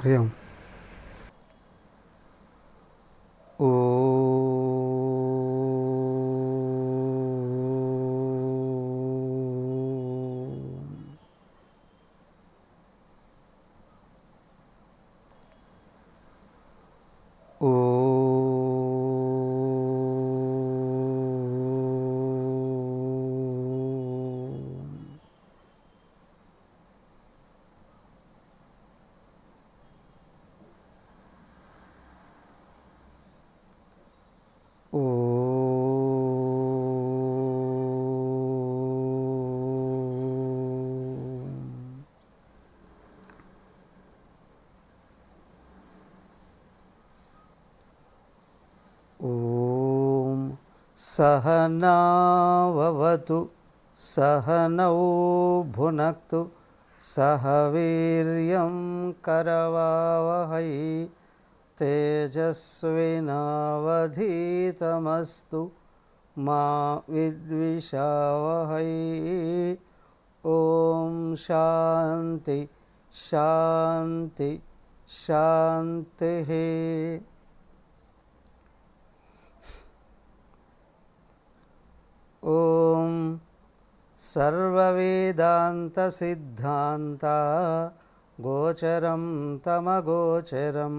హరి ఓం. ఓ ఓం సహనావవతు సహనౌ భునక్తు సహ వీర్యం కరవావహై తేజస్వినావధీతమస్తు మా విద్విషావహై. ఓం శాంతి శాంతి శాంతి. ఓం సర్వవేదాంత సిద్ధాంత గోచరం తమగోచరం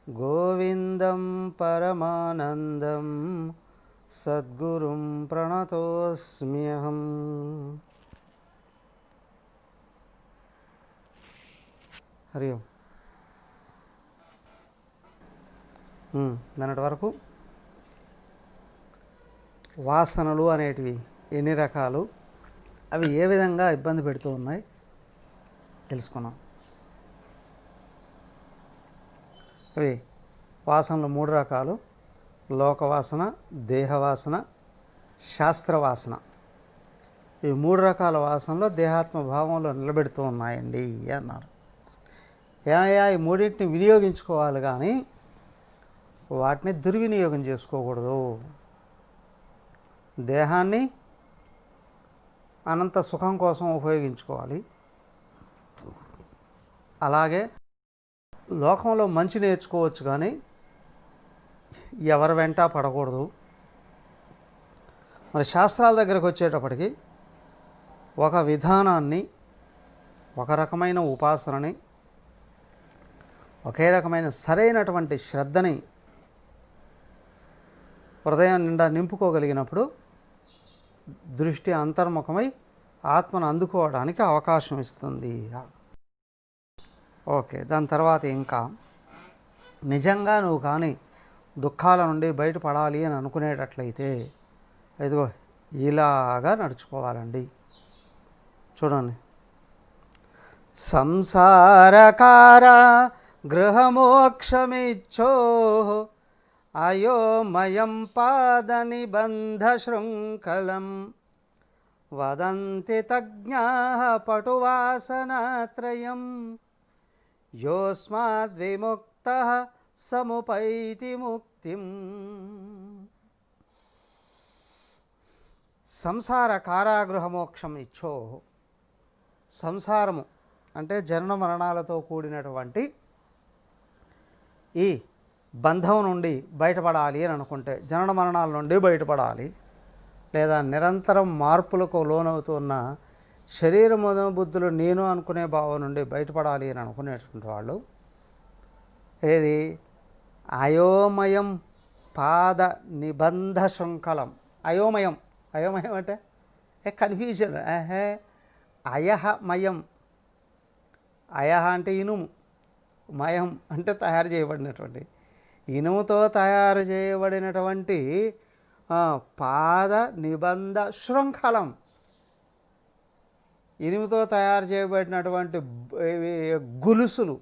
గోవిందం పరమానందం సద్గురుం ప్రణతోస్మ్యహం. హరి ఓం. నిన్నటి వరకు వాసనలు అనేటివి ఎన్ని రకాలు, అవి ఏ విధంగా ఇబ్బంది పెడుతూ ఉన్నాయి తెలుసుకున్నాం. అవి వాసనలు 3 రకాలు: లోకవాసన, దేహవాసన, శాస్త్రవాసన. ఈ 3 రకాల వాసనలు దేహాత్మ భావంలో నిలబెడుతూ ఉన్నాయండి అన్నారు. ఏమయ్యా, ఈ మూడింటిని వినియోగించుకోవాలి కానీ వాటిని దుర్వినియోగం చేసుకోకూడదు. దేహాన్ని అనంత సుఖం కోసం ఉపయోగించుకోవాలి. అలాగే లోకంలో మంచి నేర్చుకోవచ్చు కానీ ఎవరి వెంట పడకూడదు. మరి శాస్త్రాల దగ్గరకు వచ్చేటప్పటికి ఒక విధానాన్ని, ఒక రకమైన ఉపాసనని, ఒకే రకమైన సరైనటువంటి శ్రద్ధని హృదయం నిండా నింపుకోగలిగినప్పుడు దృష్టి అంతర్ముఖమై ఆత్మను అందుకోవడానికి అవకాశం ఇస్తుంది. ఓకే, దాని తర్వాత ఇంకా నిజంగా నువ్వు కానీ దుఃఖాల నుండి బయటపడాలి అని అనుకునేటట్లయితే ఇదిగో ఇలాగా నడుచుకోవాలండి. చూడండి. సంసారకార గృహమోక్షమిచ్చో అయోమయం పాదనిబంధశృంఖలం వదంతి తజ్ఞాః పటువాసనాత్రయం యోస్మాద్విముక్తః సముపైతి ముక్తిం. సంసార కారాగృహమోక్షం ఇచ్చో. సంసారము అంటే జనన మరణాలతో కూడినటువంటి ఈ బంధం నుండి బయటపడాలి అని అనుకుంటే, జనన మరణాల నుండి బయటపడాలి, లేదా నిరంతరం మార్పులకు లోనవుతున్న శరీర బుద్ధులు నేను అనుకునే భావం నుండి బయటపడాలి అని అనుకునేటువంటి వాళ్ళు ఏది అయోమయం పాద నిబంధ శృంఖలం. అయోమయం, అయోమయం అంటే కన్ఫ్యూజన్. అయహమయం. అయహ అంటే ఇనుము, మయం అంటే తయారు చేయబడినటువంటి, ఇనుముతో తయారు చేయబడినటువంటి పాద నిబంధ శృంఖలం. ఇనుముతో తయారు చేయబడినటువంటి గొలుసులు,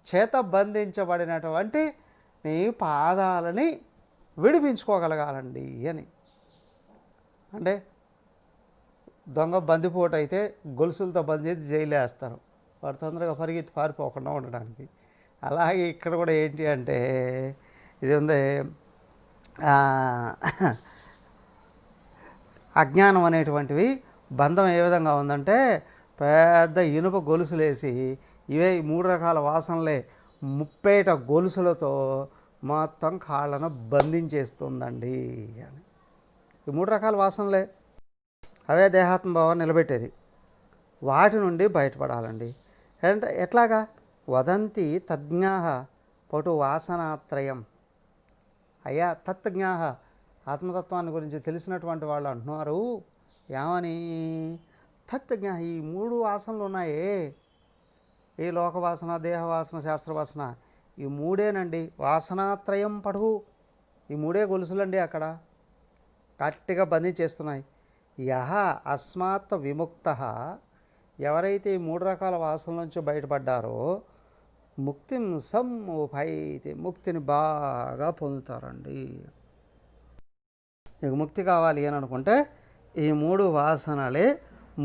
చేత బంధించబడినటువంటి నీ పాదాలని విడిపించుకోగలగాలండి అని. అంటే దొంగ బందిపోటు అయితే గొలుసులతో బంధించి జైలు వేస్తారు, వాడు తొందరగా పరిగెత్తి పారిపోకుండా ఉండడానికి. అలాగే ఇక్కడ కూడా ఏంటి అంటే ఇది ఉంది, అజ్ఞానం అనేటువంటివి బంధం ఏ విధంగా ఉందంటే పెద్ద ఇనుప గొలుసులేసి ఇవే ఈ 3 రకాల వాసనలే ముప్పేట గొలుసులతో మొత్తం కాళ్ళను బంధించేస్తుందండి అని. ఈ 3 రకాల వాసనలే అవే దేహాత్మ భావాన్ని నిలబెట్టేది. వాటి నుండి బయటపడాలండి. అంటే ఎట్లాగా? వదంతి తజ్ఞాః పటు వాసనాత్రయం. అయ్యా తత్జ్ఞాః, ఆత్మతత్వాన్ని గురించి తెలిసినటువంటి వాళ్ళు అంటున్నారు ఏమని? తత్జ్ఞ, ఈ 3 వాసనలు ఉన్నాయే, ఈ లోకవాసన, దేహవాసన, శాస్త్రవాసన, ఈ 3ఏనండి వాసనాత్రయం పటు. ఈ 3 గొలుసులండి అక్కడ గట్టిగా బంధించేస్తున్నాయి. యహ అస్మాత్ విముక్తః, ఎవరైతే ఈ 3 రకాల వాసనల నుంచి బయటపడ్డారో ముక్తిం సముపైతి, ముక్తిని బాగా పొందుతారండి. నీకు ముక్తి కావాలి అని అనుకుంటే ఈ 3 వాసనలే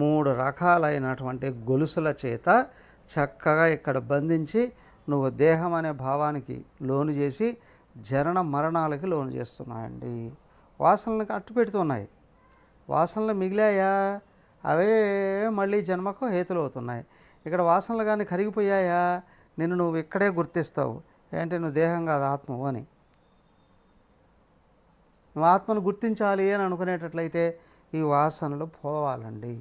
3 రకాలైనటువంటి గొలుసుల చేత చక్కగా ఇక్కడ బంధించి నువ్వు దేహం అనే భావానికి లోను చేసి జనన మరణాలకి లోను చేస్తున్నాయండి. వాసనలకు అట్టు పెడుతున్నాయి. వాసనలు మిగిలాయా అవే మళ్ళీ జన్మకు హేతులు అవుతున్నాయి. ఇక్కడ వాసనలు కానీ కరిగిపోయాయా నిన్ను నువ్వు ఇక్కడే గుర్తిస్తావు. ఏంటి? నువ్వు దేహం కాదు ఆత్మవు అని. నువ్వు ఆత్మను గుర్తించాలి అని అనుకునేటట్లయితే ఈ వాసనలు పోవాలండి.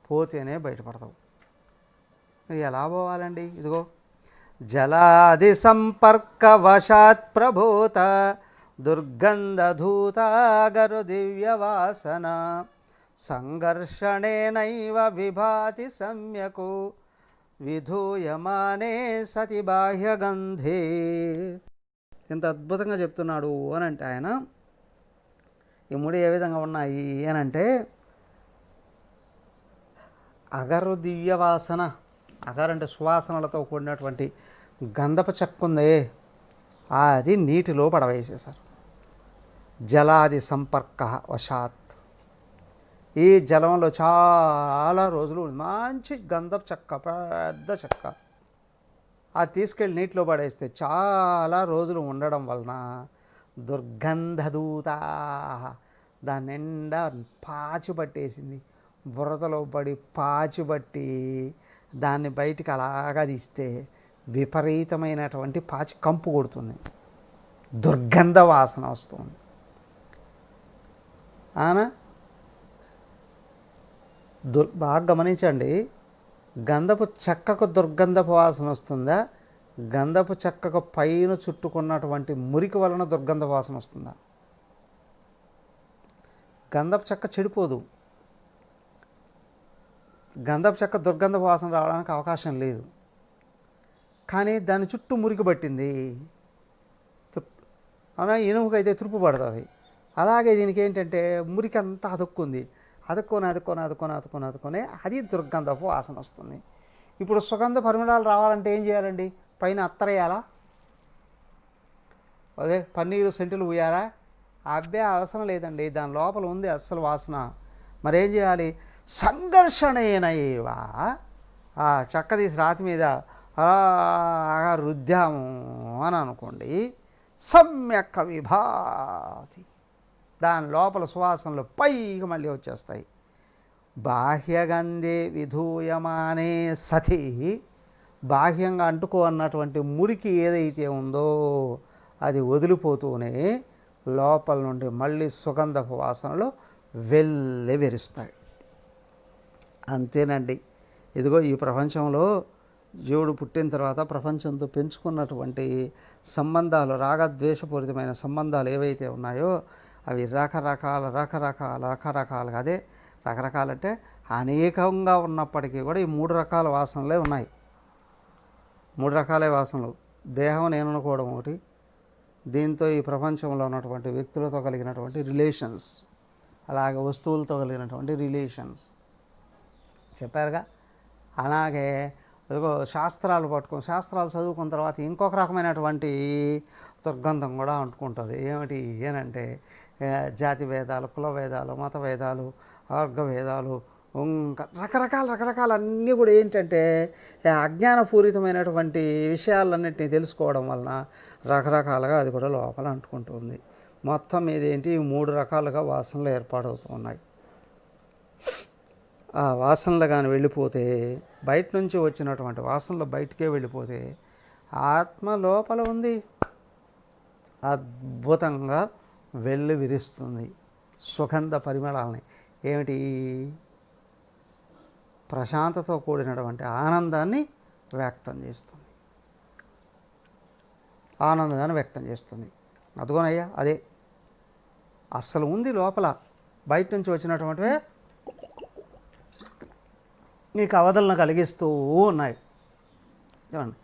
పోతేనే బయటపడతావు. ఎలా పోవాలండి? ఇదిగో జలాది సంపర్క వశాత్ ప్రభూత దుర్గంధధూతాగరు దివ్యవాసన సంఘర్షణేనైవ విభాతి సమ్యకు విధూయమానే సతి బాహ్యగంధే. ఎంత అద్భుతంగా చెప్తున్నాడు అని అంటే ఆయన. ఈ 3 ఏ విధంగా ఉన్నాయి అని అంటే, అగరు దివ్యవాసన, అగరు అంటే సువాసనలతో కూడినటువంటి గంధపు చెక్క ఉందే, అది నీటిలో పడవేసేశారు. జలాది సంపర్క వశాత్, ఈ జలంలో చాలా రోజులు మంచి గంధపు చెక్క, పెద్ద చెక్క, అది తీసుకెళ్ళి నీటిలో పడేస్తే చాలా రోజులు ఉండడం వలన దుర్గంధదూత, దాని నిండా పాచి పట్టేసింది. బురదలో పడి పాచి పట్టి దాన్ని బయటికి అలాగా తీస్తే విపరీతమైనటువంటి పాచి కంపు కొడుతుంది, దుర్గంధ వాసన వస్తుంది. ఆనా బాగా గమనించండి. గంధపు చెక్కకు దుర్గంధపు వాసన వస్తుందా? గంధపు చెక్కకు పైన చుట్టుకున్నటువంటి మురికి వలన దుర్గంధ వాసన వస్తుందా? గంధపు చెక్క చెడిపోదు. గంధపు చెక్క దుర్గంధ వాసన రావడానికి అవకాశం లేదు. కానీ దాని చుట్టూ మురికి పట్టింది, అవునా? ఇనుముకైతే తురుపు పడుతుంది. అలాగే దీనికి ఏంటంటే మురికి అంతా అతుక్కుంది. అతుక్కొని అది దుర్గంధపు వాసన వస్తుంది. ఇప్పుడు సుగంధ పరిమళాలు రావాలంటే ఏం చేయాలండి? పైన అత్తరేయాలా? అదే పన్నీరు సెంటులు పూయాలా? అబ్బే అవసరం లేదండి, దాని లోపల ఉంది అస్సలు వాసన. మరేం చేయాలి? సంఘర్షణేనైవా, ఆ చెక్క తీసి రాతి మీద రుద్దాము అని అనుకోండి, సమ్యక్ విభాతి, దాని లోపల సువాసనలు పైకి మళ్ళీ వచ్చేస్తాయి. బాహ్యగంధే విధూయమానే సతి, బాహ్యంగా అంటుకో అన్నటువంటి మురికి ఏదైతే ఉందో అది వదిలిపోతూనే లోపల నుండి మళ్ళీ సుగంధపు వాసనలు వెల్లివిరుస్తాయి. అంతేనండి. ఇదిగో ఈ ప్రపంచంలో జీవుడు పుట్టిన తర్వాత ప్రపంచంతో పెంచుకున్నటువంటి సంబంధాలు, రాగద్వేషపూరితమైన సంబంధాలు ఏవైతే ఉన్నాయో అవి రకరకాలుగా, అదే రకరకాలంటే అనేకంగా ఉన్నప్పటికీ కూడా ఈ 3 రకాల వాసనలే ఉన్నాయి. 3 రకాలే వాసనలు. దేహం నేను అనుకోవడం ఒకటి, దీంతో ఈ ప్రపంచంలో ఉన్నటువంటి వ్యక్తులతో కలిగినటువంటి రిలేషన్స్, అలాగే వస్తువులతో కలిగినటువంటి రిలేషన్స్ చెప్పారుగా. అలాగే శాస్త్రాలు శాస్త్రాలు చదువుకున్న తర్వాత ఇంకొక రకమైనటువంటి దుర్గంధం కూడా అంటుకుంటుంది. ఏమిటి ఏనంటే జాతి భేదాలు, కుల భేదాలు, మత భేదాలు, వర్గ భేదాలు, ఇంకా రకరకాల అన్నీ కూడా ఏంటంటే అజ్ఞానపూరితమైనటువంటి విషయాలన్నింటినీ తెలుసుకోవడం వలన రకరకాలుగా అది కూడా లోపల అంటుకుంటుంది. మొత్తం మీద ఏంటి, 3 రకాలుగా వాసనలు ఏర్పాటవుతూ ఉన్నాయి. ఆ వాసనలు కానీ వెళ్ళిపోతే బయట నుంచి వచ్చినటువంటి వాసనలు బయటికే వెళ్ళిపోతే ఆత్మ లోపల ఉంది, అద్భుతంగా వెళ్ళి విరుస్తుంది సుగంధ పరిమళాలని. ఏమిటి? ప్రశాంతతో కూడినటువంటి ఆనందాన్ని వ్యక్తం చేస్తుంది, ఆనందాన్ని వ్యక్తం చేస్తుంది. అదిగోనయ్యా అదే అస్సలు ఉంది లోపల, బయట నుంచి వచ్చినటువంటివే నీకు అవధులను కలిగిస్తూ ఉన్నాయి. చూడండి,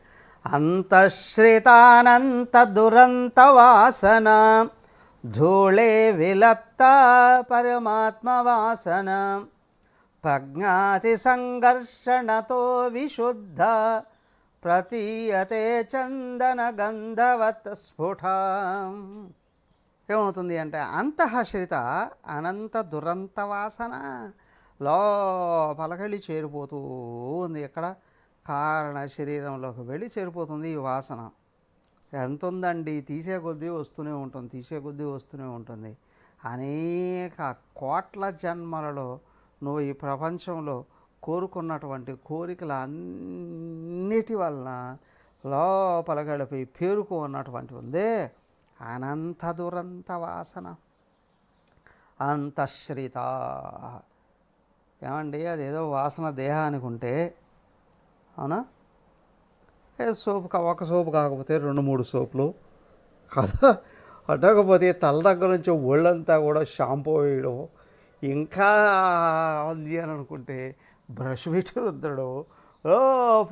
అంతశ్రితానంత దురంత వాసన ధూళే విలప్త పరమాత్మ వాసన ప్రజ్ఞాతి సంఘర్షణతో విశుద్ధ ప్రతీయతే చందన గంధవత్ స్ఫుట. ఏమవుతుంది అంటే అంతఃశ్రిత అనంత దురంత వాసన లోపలికి చేరిపోతూ ఉంది. ఎక్కడ? కారణ శరీరంలోకి వెళ్ళి చేరిపోతుంది ఈ వాసన. ఎంత ఉందండి, తీసే కొద్దీ వస్తూనే ఉంటుంది, తీసే కొద్దీ వస్తూనే ఉంటుంది. అనేక కోట్ల జన్మలలో నువ్వు ఈ ప్రపంచంలో కోరుకున్నటువంటి కోరికలు అన్నిటి వలన లోపల గడిపి పేరుకు ఉన్నటువంటి ఉందే అనంత దురంత వాసన అంతశ్రిత. ఏమండి, అదేదో వాసన దేహానికి ఉంటే, అవునా, సోపు ఒక సోపు కాకపోతే 2-3 సోపులు కదా, అడగకపోతే తల దగ్గర నుంచి ఒళ్ళంతా కూడా షాంపూ వేయడం, ఇంకా ఉంది అని అనుకుంటే బ్రష్ పెట్టి రుద్దడం,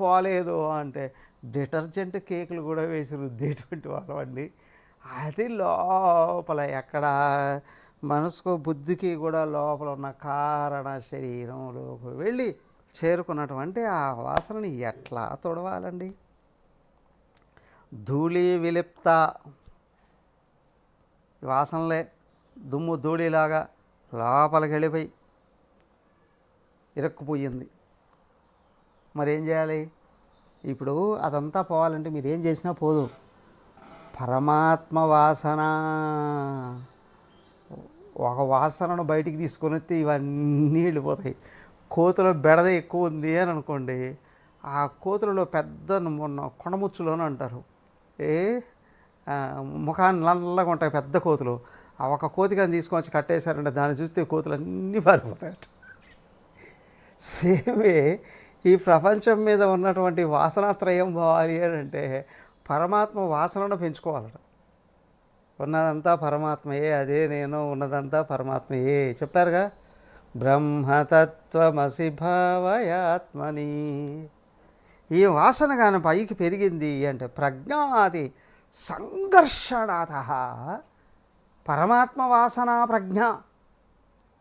పోలేదు అంటే డిటర్జెంట్ కేకులు కూడా వేసి రుద్దేటువంటి వాళ్ళండి. అది లోపల ఎక్కడ మనసుకు బుద్ధికి కూడా లోపల ఉన్న కారణ శరీరంలోకి వెళ్ళి చేరుకున్నటువంటి ఆ వాసనని ఎట్లా తొడవాలండి? ధూళి విలిప్త వాసనలే దుమ్ము ధూళిలాగా లోపలికి వెళ్ళిపోయి ఇరక్కుపోయింది. మరి ఏం చేయాలి? ఇప్పుడు అదంతా పోవాలంటే మీరు ఏం చేసినా పోదు. పరమాత్మ వాసన, ఒక వాసనను బయటికి తీసుకొని వస్తే ఇవన్నీ వెళ్ళిపోతాయి. కోతులో బెడద ఎక్కువ ఉంది అని అనుకోండి, ఆ కోతులలో పెద్ద మొన్న కొండముచ్చులోనే అంటారు, ముఖాన్ని నల్లగా ఉంటాయి పెద్ద కోతులు. ఆ ఒక కోతికని తీసుకొచ్చి కట్టేశారంటే దాన్ని చూస్తే కోతులు అన్నీ పారిపోతాయట. సేమే ఈ ప్రపంచం మీద ఉన్నటువంటి వాసనాత్రయం పోవాలి అని అంటే పరమాత్మ వాసనను పెంచుకోవాలట. ఉన్నదంతా పరమాత్మయే, అదే నేను, ఉన్నదంతా పరమాత్మయే చెప్పారుగా. బ్రహ్మతత్వమసి భావయాత్మని. ఈ వాసన కానీ పైకి పెరిగింది అంటే ప్రజ్ఞాది సంఘర్షణాత పరమాత్మ వాసన ప్రజ్ఞ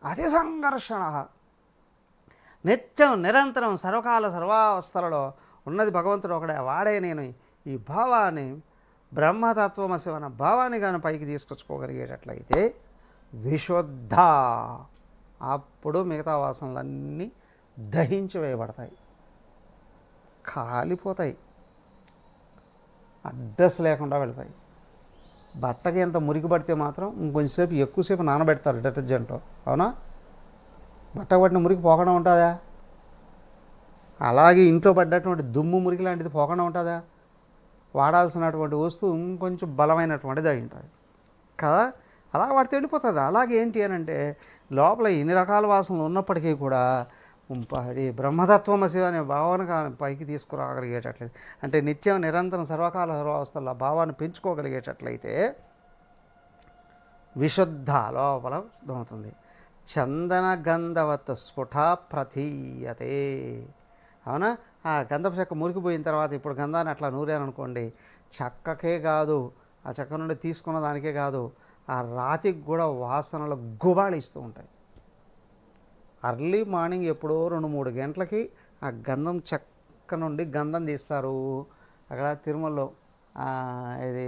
అతి సంఘర్షణ. నిత్యం నిరంతరం సర్వకాల సర్వావస్థలలో ఉన్నది భగవంతుడు ఒకడే, వాడే నేను. ఈ భావాన్ని బ్రహ్మతత్వమసి అన్న భావాన్ని కానీ పైకి తీసుకొచ్చుకోగలిగేటట్లయితే విశుద్ధ, అప్పుడు మిగతా వాసనలన్నీ దహించి వేయబడతాయి, కాలిపోతాయి, అడ్రస్ లేకుండా వెళతాయి. బట్టకి ఎంత మురికి పడితే మాత్రం ఇంకొంచెంసేపు ఎక్కువసేపు నానబెడతారు డిటర్జెంట్లో, అవునా? బట్ట పట్టిన మురికి పోకుండా ఉంటుందా? అలాగే ఇంట్లో పడ్డటువంటి దుమ్ము మురికి లాంటిది పోకుండా ఉంటుందా? వాడాల్సినటువంటి వస్తువు ఇంకొంచెం బలమైనటువంటిది అయి ఉంటుంది కదా, అలా వాడితే వెళ్ళిపోతుంది. అలాగే ఏంటి అని అంటే లోపల ఎన్ని రకాల వాసనలు ఉన్నప్పటికీ కూడా అది బ్రహ్మతత్వమసి అనే భావన పైకి తీసుకురాగలిగేటట్లయితే, అంటే నిత్యం నిరంతరం సర్వకాల సర్వావస్థల్లో భావాన్ని పెంచుకోగలిగేటట్లయితే విశుద్ధ లోపల శుద్ధమవుతుంది. చందన గంధవత్ స్ఫుట ప్రతీయతే. అవునా? ఆ గంధపు చెక్క మురికిపోయిన తర్వాత ఇప్పుడు గంధాన్ని అట్లా నూరాననుకోండి, చెక్కకే కాదు, ఆ చెక్క నుండి తీసుకున్న దానికే కాదు, ఆ రాతికి కూడా వాసనలు గుబాళిస్తూ ఉంటాయి. అర్లీ మార్నింగ్ ఎప్పుడో 2-3 గంటలకి ఆ గంధం చెక్క నుండి గంధం తీస్తారు. అక్కడ తిరుమలలో ఇది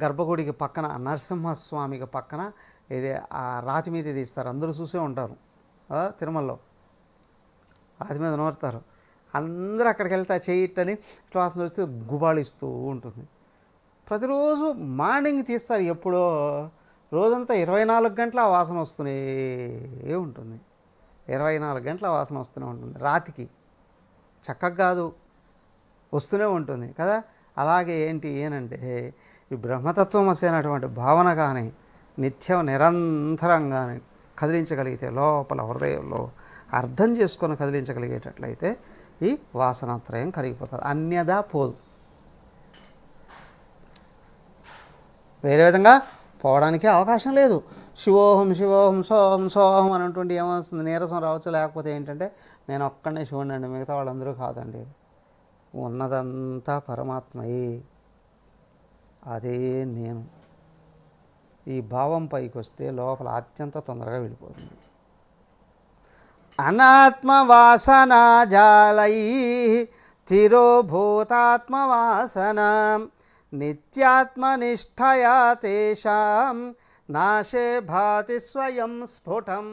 గర్భగుడికి పక్కన నరసింహస్వామికి పక్కన ఇది ఆ రాతి మీద తీస్తారు. అందరూ చూసే ఉంటారు తిరుమలలో, రాతి మీద నూరుతారు. అందరూ అక్కడికి వెళ్తే చేయటని వాసన వస్తే గుబాళిస్తూ ఉంటుంది. ప్రతిరోజు మార్నింగ్ తీస్తారు. ఎప్పుడో రోజంతా 24 గంటల ఆ వాసన వస్తూనే ఉంటుంది. 24 గంటల వాసన వస్తూనే ఉంటుంది. రాతికి చక్కగా కాదు, వస్తూనే ఉంటుంది కదా. అలాగే ఏంటి ఏనంటే ఈ బ్రహ్మతత్వమసి అనేటువంటి భావన కానీ నిత్యం నిరంతరంగా కదిలించగలిగితే, లోపల హృదయంలో అర్థం చేసుకొని కదిలించగలిగేటట్లయితే ఈ వాసనాత్రయం కరిగిపోతుంది, అన్యదా పోదు. వేరే విధంగా పోవడానికి అవకాశం లేదు. శివోహం శివోహం సోహం సోహం అనేటువంటి ఏమవుతుంది, నీరసం రావచ్చు. లేకపోతే ఏంటంటే నేను ఒక్కడనే శివుడిని అండి, మిగతా వాళ్ళందరూ కాదండి, ఉన్నదంతా పరమాత్మయే, అదే నేను. ఈ భావం పైకి వస్తే లోపల అత్యంత తొందరగా వెళ్ళిపోతుంది. అనాత్మవాసనా జాలై తిరోభూతాత్మవాసన నిత్యాత్మనిష్టయా తేషాం నాశే భాతి స్వయం స్ఫుటం.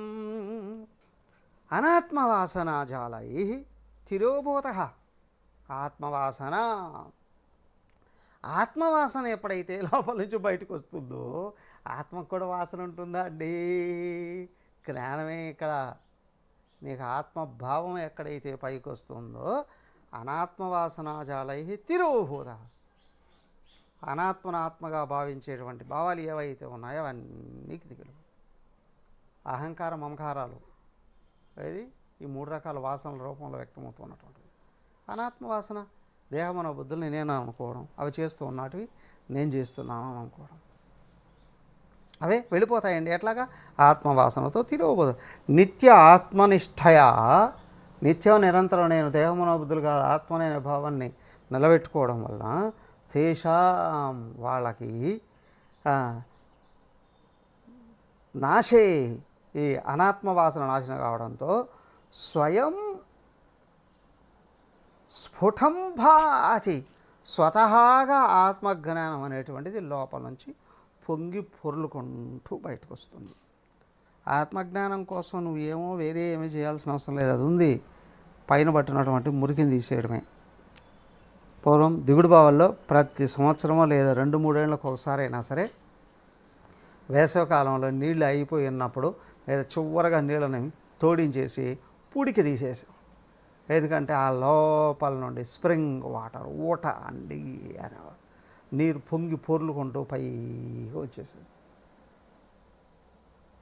అనాత్మవాసనా జాలై తిరోభూత ఆత్మవాసన. ఆత్మవాసన ఎప్పుడైతే లోపల నుంచి బయటకు వస్తుందో, ఆత్మకు కూడా వాసన ఉంటుందా అండి? జ్ఞానమే ఇక్కడ. నీకు ఆత్మభావం ఎక్కడైతే పైకి వస్తుందో, అనాత్మవాసనాజాలై తిరోభూత, అనాత్మను ఆత్మగా భావించేటువంటి భావాలు ఏవైతే ఉన్నాయో అవన్నీ దిగులు. అహంకార మమకారాలు, ఇది ఈ 3 రకాల వాసనల రూపంలో వ్యక్తమవుతున్నటువంటిది. అనాత్మవాసన దేహమనో బుద్ధుల్ని నేను అనుకోవడం, అవి చేస్తూ ఉన్నటివి నేను చేస్తున్నాను అనుకోవడం, అవే వెళ్ళిపోతాయండి. ఎట్లాగా? ఆత్మవాసనతో తిరోగదు. నిత్య ఆత్మనిష్టయా, నిత్యం నిరంతరం నేను దేహమనో బుద్ధులు కాదు ఆత్మనైన భావాన్ని నిలబెట్టుకోవడం వలన తేషాం వాళ్ళకి నాశే, ఈ అనాత్మవాసన నాశనం కావడంతో స్వయం స్ఫుటం భాతి, స్వతహాగా ఆత్మజ్ఞానం అనేటువంటిది లోపల నుంచి పొంగి పొర్లుకుంటూ బయటకు వస్తుంది. ఆత్మజ్ఞానం కోసం నువ్వు ఏమో వేరే ఏమీ చేయాల్సిన అవసరం లేదు, అది ఉంది. పైన పట్టినటువంటి మురికిని తీసేయడమే. పూర్వం దిగుడు బావుల్లో ప్రతి సంవత్సరమో లేదా 2-3 ఏళ్ళకు ఒకసారి అయినా సరే వేసవికాలంలో నీళ్ళు అయిపోయి ఉన్నప్పుడు లేదా చివరగా నీళ్ళని తోడించేసి పూడికి తీసేసాం. ఎందుకంటే ఆ లోపల నుండి స్ప్రింగ్ వాటర్ ఊట అండి అనేవారు, నీరు పొంగి పొర్లుకుంటూ పైకి వచ్చేసేది.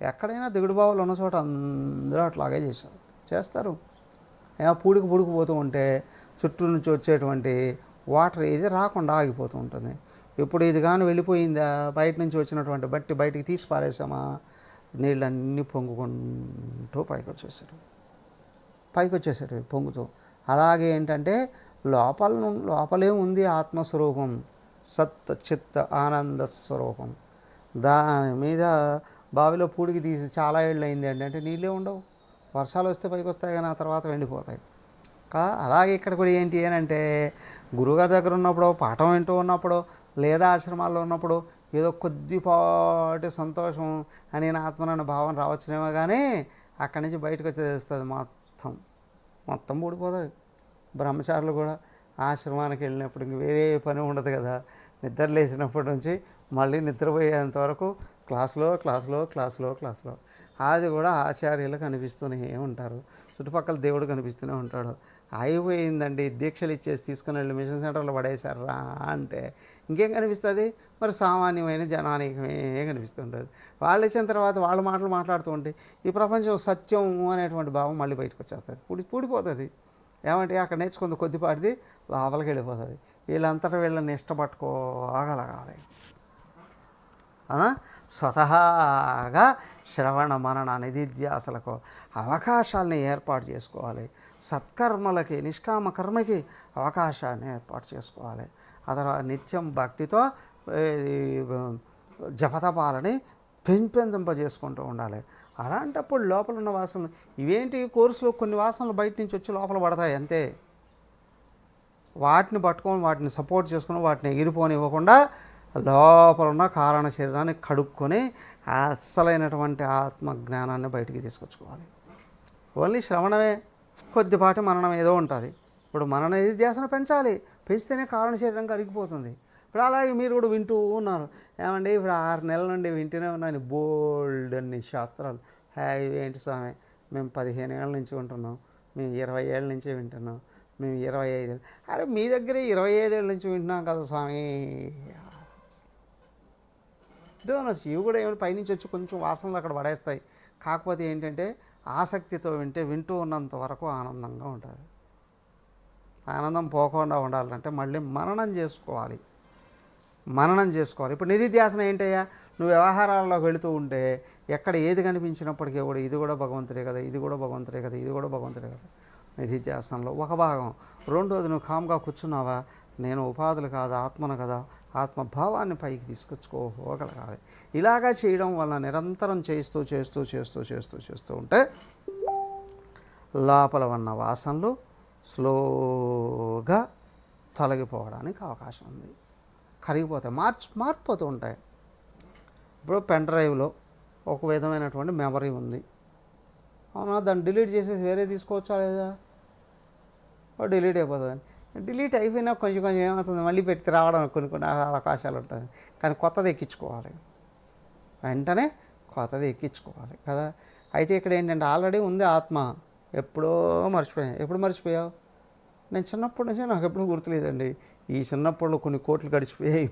ఎక్కడైనా దిగుడు బావులు ఉన్న చోట అందరూ అట్లాగే చేస్తారు. ఏమో పూడికి పోతూ ఉంటే చుట్టూ నుంచి వచ్చేటువంటి వాటర్ ఇది రాకుండా ఆగిపోతూ ఉంటుంది. ఇప్పుడు ఇది కానీ వెళ్ళిపోయిందా, బయట నుంచి వచ్చినటువంటి బట్టి బయటికి తీసి పారేసామా, నీళ్ళన్నీ పొంగుకుంటూ పైకి వచ్చేసాడు పొంగుతూ. అలాగే ఏంటంటే లోపలే ఉంది ఆత్మస్వరూపం, సత్ చిత్ ఆనంద స్వరూపం. దాని మీద బావిలో పూడికి తీసి చాలా ఏళ్ళు అయింది అంటే నీళ్ళే ఉండవు. వర్షాలు వస్తే పైకి వస్తాయి కానీ ఆ తర్వాత వెళ్ళిపోతాయి. అలాగే ఇక్కడ కూడా ఏంటి అంటే గురువుగారి దగ్గర ఉన్నప్పుడు, పాఠం వింటూ ఉన్నప్పుడు, లేదా ఆశ్రమాల్లో ఉన్నప్పుడు ఏదో కొద్దిపాటి సంతోషం అని నా ఆత్మనన్న భావన రావచ్చునేమో, కానీ అక్కడి నుంచి బయటకు వచ్చి తెలుస్తుంది మొత్తం ఊడిపోతుంది. బ్రహ్మచారులు కూడా ఆశ్రమానికి వెళ్ళినప్పుడు ఇంక వేరే పని ఉండదు కదా, నిద్ర లేచినప్పటి నుంచి మళ్ళీ నిద్రపోయేంత వరకు క్లాసులో అది కూడా ఆచార్యులు కనిపిస్తూనే ఉంటారు, చుట్టుపక్కల దేవుడు కనిపిస్తూనే ఉంటాడు. అయిపోయిందండి, దీక్షలు ఇచ్చేసి తీసుకుని వెళ్ళి మిషన్ సెంటర్లో పడేశారా అంటే ఇంకేం కనిపిస్తుంది? మరి సామాన్యమైన జనానికమే కనిపిస్తుంటుంది. వాళ్ళు ఇచ్చిన తర్వాత వాళ్ళ మాటలు మాట్లాడుతూ ఉంటే ఈ ప్రపంచం సత్యం అనేటువంటి భావం మళ్ళీ బయటకు వచ్చేస్తుంది, పూడిపోతుంది. ఏమంటే అక్కడ నేర్చుకుంది కొద్దిపాటిది లోపలికి వెళ్ళిపోతుంది. వీళ్ళంతటా వీళ్ళని ఇష్టపట్టుకోగలగాలి. స్వతహాగా శ్రవణ మనన నిధిధ్యాసలకు అవకాశాలని ఏర్పాటు చేసుకోవాలి. సత్కర్మలకి, నిష్కామ కర్మకి అవకాశాన్ని ఏర్పాటు చేసుకోవాలి. ఆ తర్వాత నిత్యం భక్తితో జపతపాలని పెంపొందింపజేసుకుంటూ ఉండాలి. అలాంటప్పుడు లోపల ఉన్న వాసనలు ఇవేంటి, కోర్సులో కొన్ని వాసనలు బయట నుంచి వచ్చి లోపల పడతాయి అంతే. వాటిని పట్టుకొని వాటిని సపోర్ట్ చేసుకొని వాటిని ఎగిరిపోనివ్వకుండా లోపల ఉన్న కారణ శరీరాన్ని కడుక్కొని అస్సలైనటువంటి ఆత్మజ్ఞానాన్ని బయటికి తీసుకొచ్చుకోవాలి. ఓన్లీ శ్రవణమే, కొద్దిపాటి మననం ఏదో ఉంటుంది. ఇప్పుడు మనన నిధిధ్యాసన పెంచితేనే కారణ శరీరం కరిగిపోతుంది. ఇప్పుడు అలాగే మీరు కూడా వింటూ ఉన్నారు. ఏమండి ఇప్పుడు 6 నెలల నుండి వింటూనే ఉన్నాను బోల్డ్ అన్ని శాస్త్రాలు. ఏంటి స్వామి మేము 15 ఏళ్ళ నుంచి ఉంటున్నాం, మేము 20 ఏళ్ళ నుంచి వింటున్నాం, మేము 25 అరే మీ దగ్గర 25 ఏళ్ళ నుంచి వింటున్నాం కదా స్వామి. ఇవి కూడా ఏమైనా పైనుంచి వచ్చి కొంచెం వాసనలు అక్కడ పడేస్తాయి. కాకపోతే ఏంటంటే ఆసక్తితో వింటూ ఉన్నంత వరకు ఆనందంగా ఉంటుంది. ఆనందం పోకుండా ఉండాలంటే మళ్ళీ మననం చేసుకోవాలి. ఇప్పుడు నిధిధ్యాసన ఏంటయ్యా, నువ్వు వ్యవహారాల్లో వెళుతూ ఉంటే ఎక్కడ ఏది కనిపించినప్పటికీ కూడా ఇది కూడా భగవంతుడే కదా, ఇది కూడా భగవంతుడే కదా, ఇది కూడా భగవంతుడే కదా. నిధిధ్యాసనలో ఒక భాగం. రెండోది నువ్వు కామ్గా కూర్చున్నావా, నేను ఉపాధులు కాదు ఆత్మను కదా, ఆత్మభావాన్ని పైకి తీసుకొచ్చుకోగలగాలి. ఇలాగా చేయడం వల్ల నిరంతరం చేస్తూ ఉంటే లోపల ఉన్న వాసనలు స్లోగా తొలగిపోవడానికి అవకాశం ఉంది. కరిగిపోతాయి, మారిపోతూ ఉంటాయి. ఇప్పుడు పెన్ డ్రైవ్లో ఒక విధమైనటువంటి మెమరీ ఉంది, అవునా, దాన్ని డిలీట్ చేసేసి వేరే తీసుకోవచ్చా లేదా, డిలీట్ అయిపోతుంది. డిలీట్ అయిపోయినా కొంచెం ఏమవుతుంది, మళ్ళీ పెట్టి రావడం కొన్ని అవకాశాలు ఉంటుంది. కానీ కొత్తది ఎక్కించుకోవాలి, వెంటనే కొత్తది ఎక్కించుకోవాలి కదా. అయితే ఇక్కడ ఏంటంటే ఆల్రెడీ ఉంది ఆత్మ, ఎప్పుడో మర్చిపోయాను. ఎప్పుడు మర్చిపోయావు? నేను చిన్నప్పటి నుంచి నాకు ఎప్పుడూ గుర్తులేదండి. ఈ చిన్నప్పుడు కొన్ని కోట్లు గడిచిపోయాయి,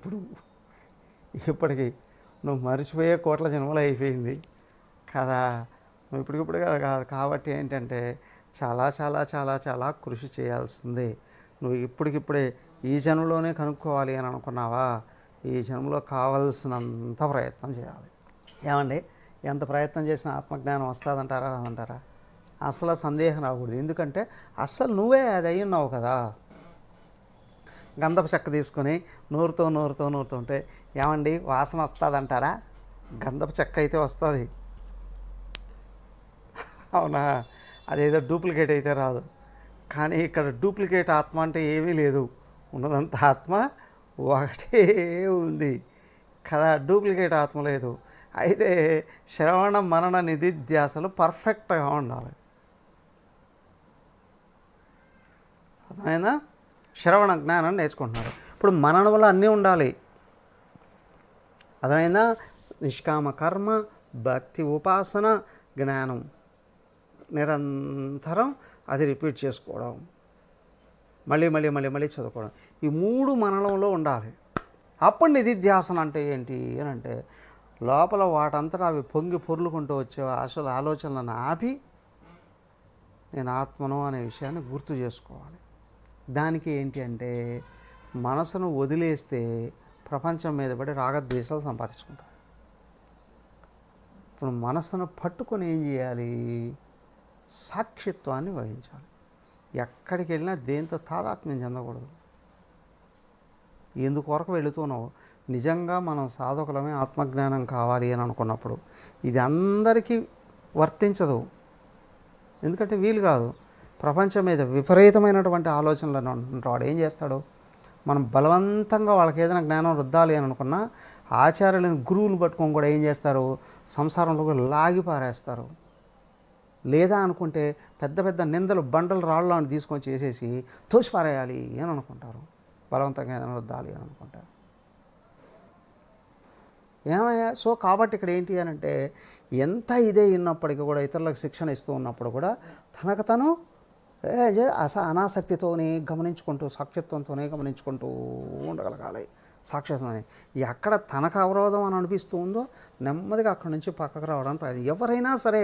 ఇప్పటికి నువ్వు మర్చిపోయే కోట్ల జన్మలు అయిపోయింది కదా. నువ్వు ఇప్పటికిప్పుడు కాదు. కాబట్టి ఏంటంటే చాలా చాలా చాలా చాలా కృషి చేయాల్సిందే. నువ్వు ఇప్పటికిప్పుడే ఈ జన్మలోనే కనుక్కోవాలి అని అనుకున్నావా, ఈ జన్మలో కావలసినంత ప్రయత్నం చేయాలి. ఏమండి, ఎంత ప్రయత్నం చేసినా ఆత్మజ్ఞానం వస్తుందంటారా రాదంటారా? అసలు సందేహం రాకూడదు. ఎందుకంటే అస్సలు నువ్వే అది అయి ఉన్నావు కదా. గంధపు చెక్క తీసుకొని నూరుతూ ఉంటే ఏమండి వాసన వస్తుందంటారా? గంధపు చెక్క అయితే వస్తుంది, అవునా, అదేదో డూప్లికేట్ అయితే రాదు. కానీ ఇక్కడ డూప్లికేట్ ఆత్మ అంటే ఏమీ లేదు, ఉన్నదంతా ఆత్మ ఒకటే ఉంది కదా, డూప్లికేట్ ఆత్మ లేదు. అయితే శ్రవణ మనన నిధిధ్యాసలు పర్ఫెక్ట్గా ఉండాలి. అర్థమైనా? శ్రవణ జ్ఞానం నేర్చుకుంటున్నారు. ఇప్పుడు మననంలో అన్నీ ఉండాలి. అర్థమైనా? నిష్కామ కర్మ, భక్తి, ఉపాసన, జ్ఞానం, నిరంతరం అది రిపీట్ చేసుకోవడం, మళ్ళీ చదువుకోవడం, ఈ 3 మననంలో ఉండాలి. అప్పుడు నిధిధ్యాసన అంటే ఏంటి అని అంటే లోపల వాటంతటా అవి పొంగి పొర్లుకుంటూ వచ్చే అసలు ఆలోచనలను ఆపి నేను ఆత్మను అనే విషయాన్ని గుర్తు చేసుకోవాలి. దానికి ఏంటి అంటే మనసును వదిలేస్తే ప్రపంచం మీద పడి రాగద్వేషాలు సంపాదించుకుంటారు. ఇప్పుడు మనసును పట్టుకొని ఏం చేయాలి? సాక్షిత్వాన్ని వహించాలి. ఎక్కడికి వెళ్ళినా దేంతో తాదాత్మ్యం చెందకూడదు. ఎందుకొరకు వెళుతున్నావు? నిజంగా మనం సాధకులమే ఆత్మజ్ఞానం కావాలి అని అనుకున్నప్పుడు ఇది అందరికీ వర్తించదు. ఎందుకంటే వీలు కాదు. ప్రపంచం మీద విపరీతమైనటువంటి ఆలోచనలను వాడు ఏం చేస్తాడు? మనం బలవంతంగా వాళ్ళకి ఏదైనా జ్ఞానం రుద్దాలి అని అనుకున్నా ఆచార్యులను గురువులు పట్టుకొని కూడా ఏం చేస్తారు? సంసారంలో లాగి పారేస్తారు. లేదా అనుకుంటే పెద్ద పెద్ద నిందలు బండలు రాళ్ళని తీసుకొని చేసేసి తోసిపారేయాలి అని అనుకుంటారు. బలవంతంగా ఏదైనా రుద్దాలి అని అనుకుంటారు. ఏమయ్యా? సో కాబట్టి ఇక్కడ ఏంటి అని అంటే ఎంత ఇదే ఉన్నప్పటికీ కూడా ఇతరులకు శిక్షణ ఇస్తూ ఉన్నప్పుడు కూడా తనకు తను అనాసక్తితోనే గమనించుకుంటూ సాక్షిత్వంతోనే గమనించుకుంటూ ఉండగలగాలి. సాక్షిత్వం ఎక్కడ తనకు అవరోధం అని అనిపిస్తూ ఉందో నెమ్మదిగా అక్కడి నుంచి పక్కకు రావడానికి ప్రయత్నం. ఎవరైనా సరే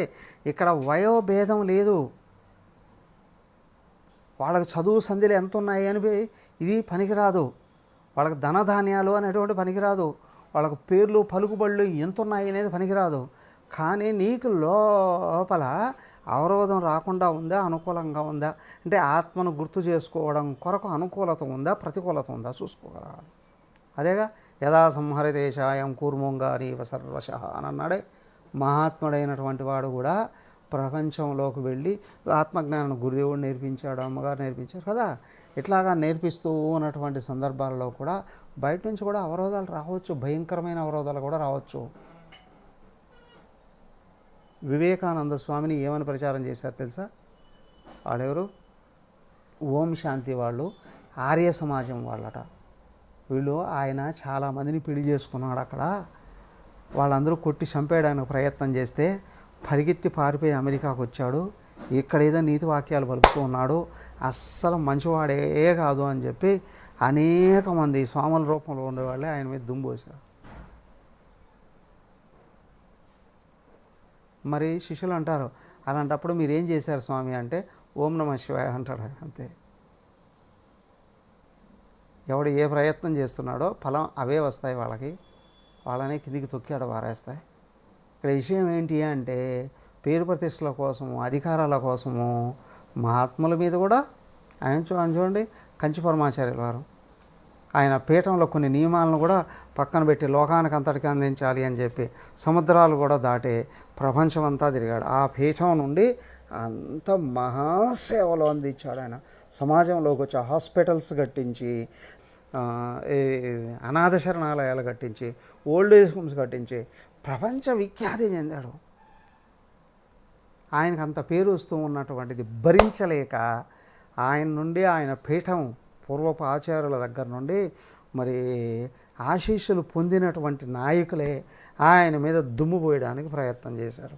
ఇక్కడ వయోభేదం లేదు. వాళ్ళకి చదువు సంధ్యలు ఎంత ఉన్నాయి అని ఇది పనికిరాదు. వాళ్ళకి ధనధాన్యాలు అనేటువంటి పనికిరాదు. వాళ్ళకు పేర్లు పలుకుబళ్ళు ఎంత ఉన్నాయి అనేది పనికిరాదు. కానీ నీకు లోపల అవరోధం రాకుండా ఉందా, అనుకూలంగా ఉందా అంటే ఆత్మను గుర్తు చేసుకోవడం కొరకు అనుకూలత ఉందా, ప్రతికూలత ఉందా చూసుకోగలగాలి. అదేగా యదా సంహరితేశాయం కూర్మోంగారీవ సర్వశః అని అన్నాడే. మహాత్ముడైనటువంటి వాడు కూడా ప్రపంచంలోకి వెళ్ళి ఆత్మజ్ఞానం గురుదేవుడు నేర్పించాడు, అమ్మగారు నేర్పించారు కదా. ఇట్లాగా నేర్పిస్తూ ఉన్నటువంటి సందర్భాల్లో కూడా బయట నుంచి కూడా అవరోధాలు రావచ్చు, భయంకరమైన అవరోధాలు కూడా రావచ్చు. వివేకానంద స్వామిని ఏమని ప్రచారం చేశారు తెలుసా? వాళ్ళెవరు? ఓం శాంతి వాళ్ళు, ఆర్య సమాజం వాళ్ళట. వీళ్ళు ఆయన చాలామందిని పెళ్లి చేసుకున్నాడు అక్కడ. వాళ్ళందరూ కొట్టి చంపేయడానికి ప్రయత్నం చేస్తే పరిగెత్తి పారిపోయి అమెరికాకు వచ్చాడు, ఇక్కడ ఏదో నీతి వాక్యాలు పలుకుతూ ఉన్నాడు, అస్సలు మంచివాడే కాదు అని చెప్పి అనేక మంది స్వాముల రూపంలో ఉండేవాళ్ళే ఆయన మీద దుమ్పోశారు. మరి శిష్యులు అంటారు, అలాంటప్పుడు మీరు ఏం చేశారు స్వామి అంటే, ఓం నమః శివాయ అంటాడు అంతే. ఎవడు ఏ ప్రయత్నం చేస్తున్నాడో ఫలం అవే వస్తాయి వాళ్ళకి, వాళ్ళని కిందికి తొక్కి ఆడ పారేస్తాయి. ఇక్కడ విషయం ఏంటి అంటే, పేరు ప్రతిష్టల కోసము, అధికారాల కోసము మహాత్ముల మీద కూడా ఆయన చూడండి, కంచి పరమాచార్యుల వారు ఆయన పీఠంలో కొన్ని నియమాలను కూడా పక్కన పెట్టి లోకానికి అంతటికి అందించాలి అని చెప్పి సముద్రాలు కూడా దాటి ప్రపంచం అంతా తిరిగాడు. ఆ పీఠం నుండి అంత మహాసేవలు అందించాడు ఆయన. సమాజంలోకి వచ్చి హాస్పిటల్స్ కట్టించి, అనాథ శరణాలయాలు కట్టించి, ఓల్డ్ ఏజ్ హోమ్స్ కట్టించి ప్రపంచ విఖ్యాతి చెందాడు. ఆయనకు అంత పేరు వస్తూ ఉన్నటువంటిది భరించలేక ఆయన నుండి, ఆయన పీఠం పూర్వపు ఆచార్యుల దగ్గర నుండి మరి ఆశీస్సులు పొందినటువంటి నాయకులే ఆయన మీద దుమ్ము పోయడానికి ప్రయత్నం చేశారు.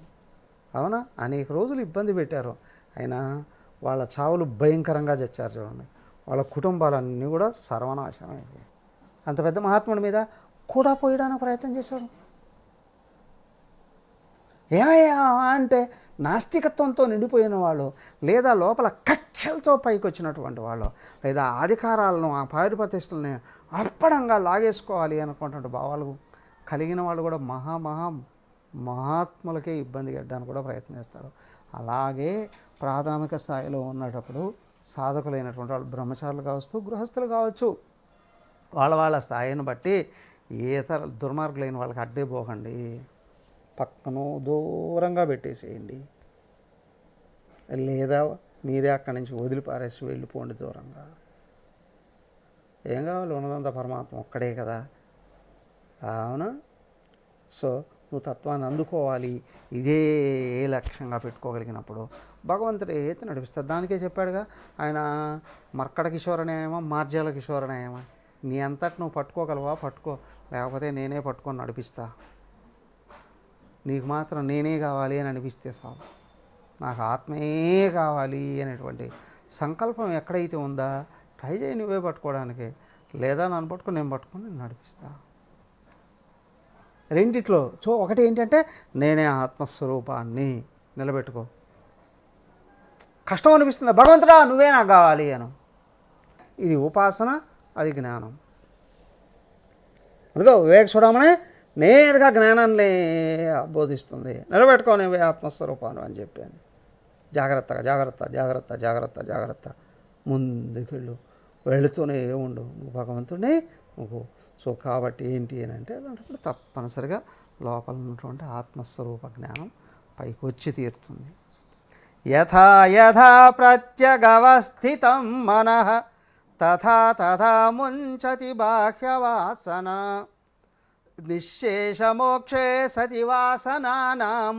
అవునా, అనేక రోజులు ఇబ్బంది పెట్టారు. అయినా వాళ్ళ చావులు భయంకరంగా చచ్చారు చూడండి. వాళ్ళ కుటుంబాలన్నీ కూడా సర్వనాశనం అయిపోయాయి. అంత పెద్ద మహాత్ముడి మీద కూడా పోయడానికి ప్రయత్నం చేశాడు. ఏమయ్యా అంటే నాస్తికత్వంతో నిండిపోయిన వాళ్ళు, లేదా లోపల కక్షలతో పైకి వచ్చినటువంటి వాళ్ళు, లేదా అధికారాలను, ఆ పేరు ప్రతిష్టలని అర్పణంగా లాగేసుకోవాలి అనుకున్నటువంటి భావాలు కలిగిన వాళ్ళు కూడా మహాత్ములకే ఇబ్బంది పెట్టడానికి కూడా ప్రయత్నిస్తారు. అలాగే ప్రాథమిక స్థాయిలో ఉన్నప్పుడు సాధకులైనటువంటి వాళ్ళు, బ్రహ్మచారులు కావచ్చు, గృహస్థులు కావచ్చు, వాళ్ళ స్థాయిని బట్టి ఇతర దుర్మార్గులైన వాళ్ళకి అడ్డే పోకండి, పక్కన దూరంగా పెట్టేసేయండి, లేదా మీరే అక్కడి నుంచి వదిలిపారేసి వెళ్ళిపోండి దూరంగా. ఏం కావాలి, ఉన్నదంతా పరమాత్మ ఒక్కడే కదా. అవునా, సో నువ్వు తత్వాన్ని అందుకోవాలి, ఇదే లక్ష్యంగా పెట్టుకోగలిగినప్పుడు భగవంతుడు ఏదైతే నడిపిస్తాడు. దానికే చెప్పాడుగా ఆయన, మర్కట కిషోర న్యాయమా మార్జాల కిషోర న్యాయమా, నీ అంతటి నువ్వు పట్టుకోగలవా పట్టుకో, లేకపోతే నేనే పట్టుకొని నడిపిస్తా, నీకు మాత్రం నేనే కావాలి అని అనిపిస్తే చాలు, నాకు ఆత్మే కావాలి అనేటువంటి సంకల్పం ఎక్కడైతే ఉందా ట్రై చేయి నువ్వే పట్టుకోవడానికి, లేదా నన్ను పట్టుకొని నేను పట్టుకొని నేను నడిపిస్తా. రెండిట్లో ఒకటి ఏంటంటే నేనే ఆత్మస్వరూపాన్ని నిలబెట్టుకో. కష్టం అనిపిస్తుంది, భగవంతుడా నువ్వే నాకు కావాలి అను. ఇది ఉపాసన, అది జ్ఞానం. అందుకో వివేక చూడమనే నేరుగా జ్ఞానాన్ని బోధిస్తుంది, నిలబెట్టుకో నువ్వే ఆత్మస్వరూపాన్ని అని చెప్పాను. జాగ్రత్తగా జాగ్రత్త జాగ్రత్త జాగ్రత్త జాగ్రత్త ముందుకెళ్ళు, వెళుతూనే ఉండు, నువ్వు భగవంతుడే నువ్వు. సో కాబట్టి ఏంటి అని అంటే, అలాంటప్పుడు తప్పనిసరిగా లోపల ఉన్నటువంటి ఆత్మస్వరూప జ్ఞానం పైకి వచ్చి తీరుతుంది. యథా యథా ప్రత్యగవస్థితం మనః తథా తథా ముంచతి బాహ్యవాసన నిశ్శేషమోక్షే సతి వాసనానాం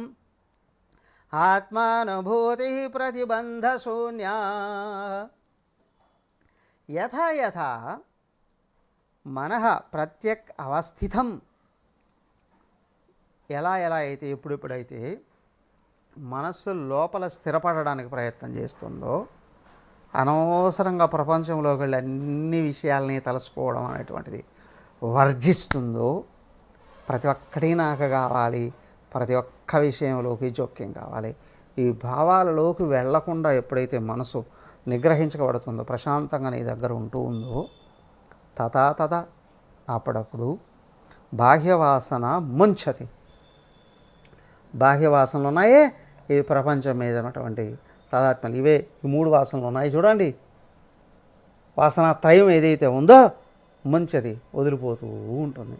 ఆత్మానుభూతి ప్రతిబంధశూన్యా. యథా యథా మనః ప్రత్యక్ అవస్థితం, ఎలా అయితే ఎప్పుడెప్పుడైతే మనస్సు లోపల స్థిరపడడానికి ప్రయత్నం చేస్తుందో, అనవసరంగా ప్రపంచంలోకి వెళ్ళి అన్ని విషయాల్ని తలుసుకోవడం అనేటువంటిది వర్జిస్తుందో, ప్రతి ఒక్కటి నాకు కావాలి, ప్రతి ఒక్క విషయంలోకి జోక్యం కావాలి, ఈ భావాలలోకి వెళ్లకుండా ఎప్పుడైతే మనసు నిగ్రహించబడుతుందో, ప్రశాంతంగా నీ దగ్గర ఉంటూ ఉందో, తథా అప్పుడప్పుడు బాహ్యవాసన ముంచతి. బాహ్యవాసనలు ఉన్నాయే, ఇది ప్రపంచం మీద ఉన్నటువంటి తాదాత్మ్యాలు, ఇవే ఈ మూడు వాసనలు ఉన్నాయి చూడండి. వాసన త్రయం ఏదైతే ఉందో ముంచది, వదిలిపోతూ ఉంటుంది.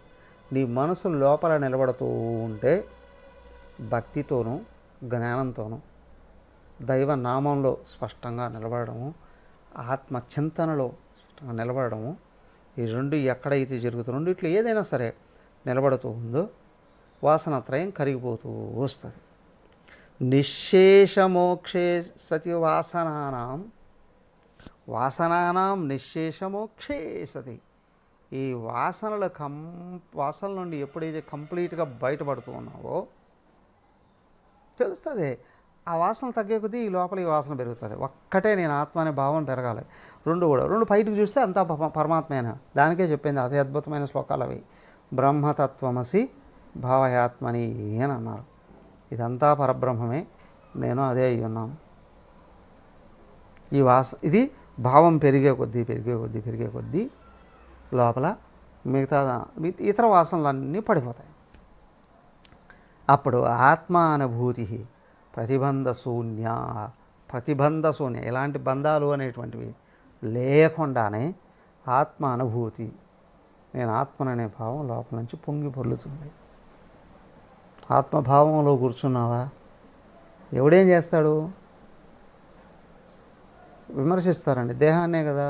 నీ మనసు లోపల నిలబడుతూ ఉంటే భక్తితోనూ జ్ఞానంతోనూ దైవ నామంలో స్పష్టంగా నిలబడము, ఆత్మచింతనలో స్పష్టంగా నిలబడము, ఈ రెండు ఎక్కడైతే జరుగుతుందో, రెండిట్లో ఏదైనా సరే నిలబడుతూ ఉందో వాసనత్రయం కరిగిపోతూ వస్తుంది. నిశ్శేషమోక్షే సతి వాసనానాం నిశ్శేషమోక్షే సతి. ఈ వాసనల నుండి ఎప్పుడైతే కంప్లీట్గా బయటపడుతూ ఉన్నావో, తెలుస్తుంది. ఆ వాసన తగ్గే కొద్దీ ఈ లోపల ఈ వాసన పెరుగుతుంది. ఒక్కటే నేను ఆత్మ అనే భావం పెరగాలి. రెండు బయటకు చూస్తే అంతా పరమాత్మేనా. దానికే చెప్పింది అతి అద్భుతమైన శ్లోకాలు అవి. బ్రహ్మతత్వమసి భావయాత్మని అని అన్నారు. ఇదంతా పరబ్రహ్మమే, నేను అదే అయి ఉన్నాను. ఇది భావం పెరిగే కొద్దీ లోపల మిగతా ఇతర వాసనలన్నీ పడిపోతాయి. అప్పుడు ఆత్మ అనుభూతి ప్రతిబంధ శూన్య. ఎలాంటి బంధాలు అనేటువంటివి లేకుండానే ఆత్మ అనుభూతి, నేను ఆత్మననే భావం లోపల నుంచి పొంగి పొర్లుతుంది. ఆత్మభావంలో కూర్చున్నావా, ఎవడేం చేస్తాడు? విమర్శిస్తారండి, దేహాన్నే కదా.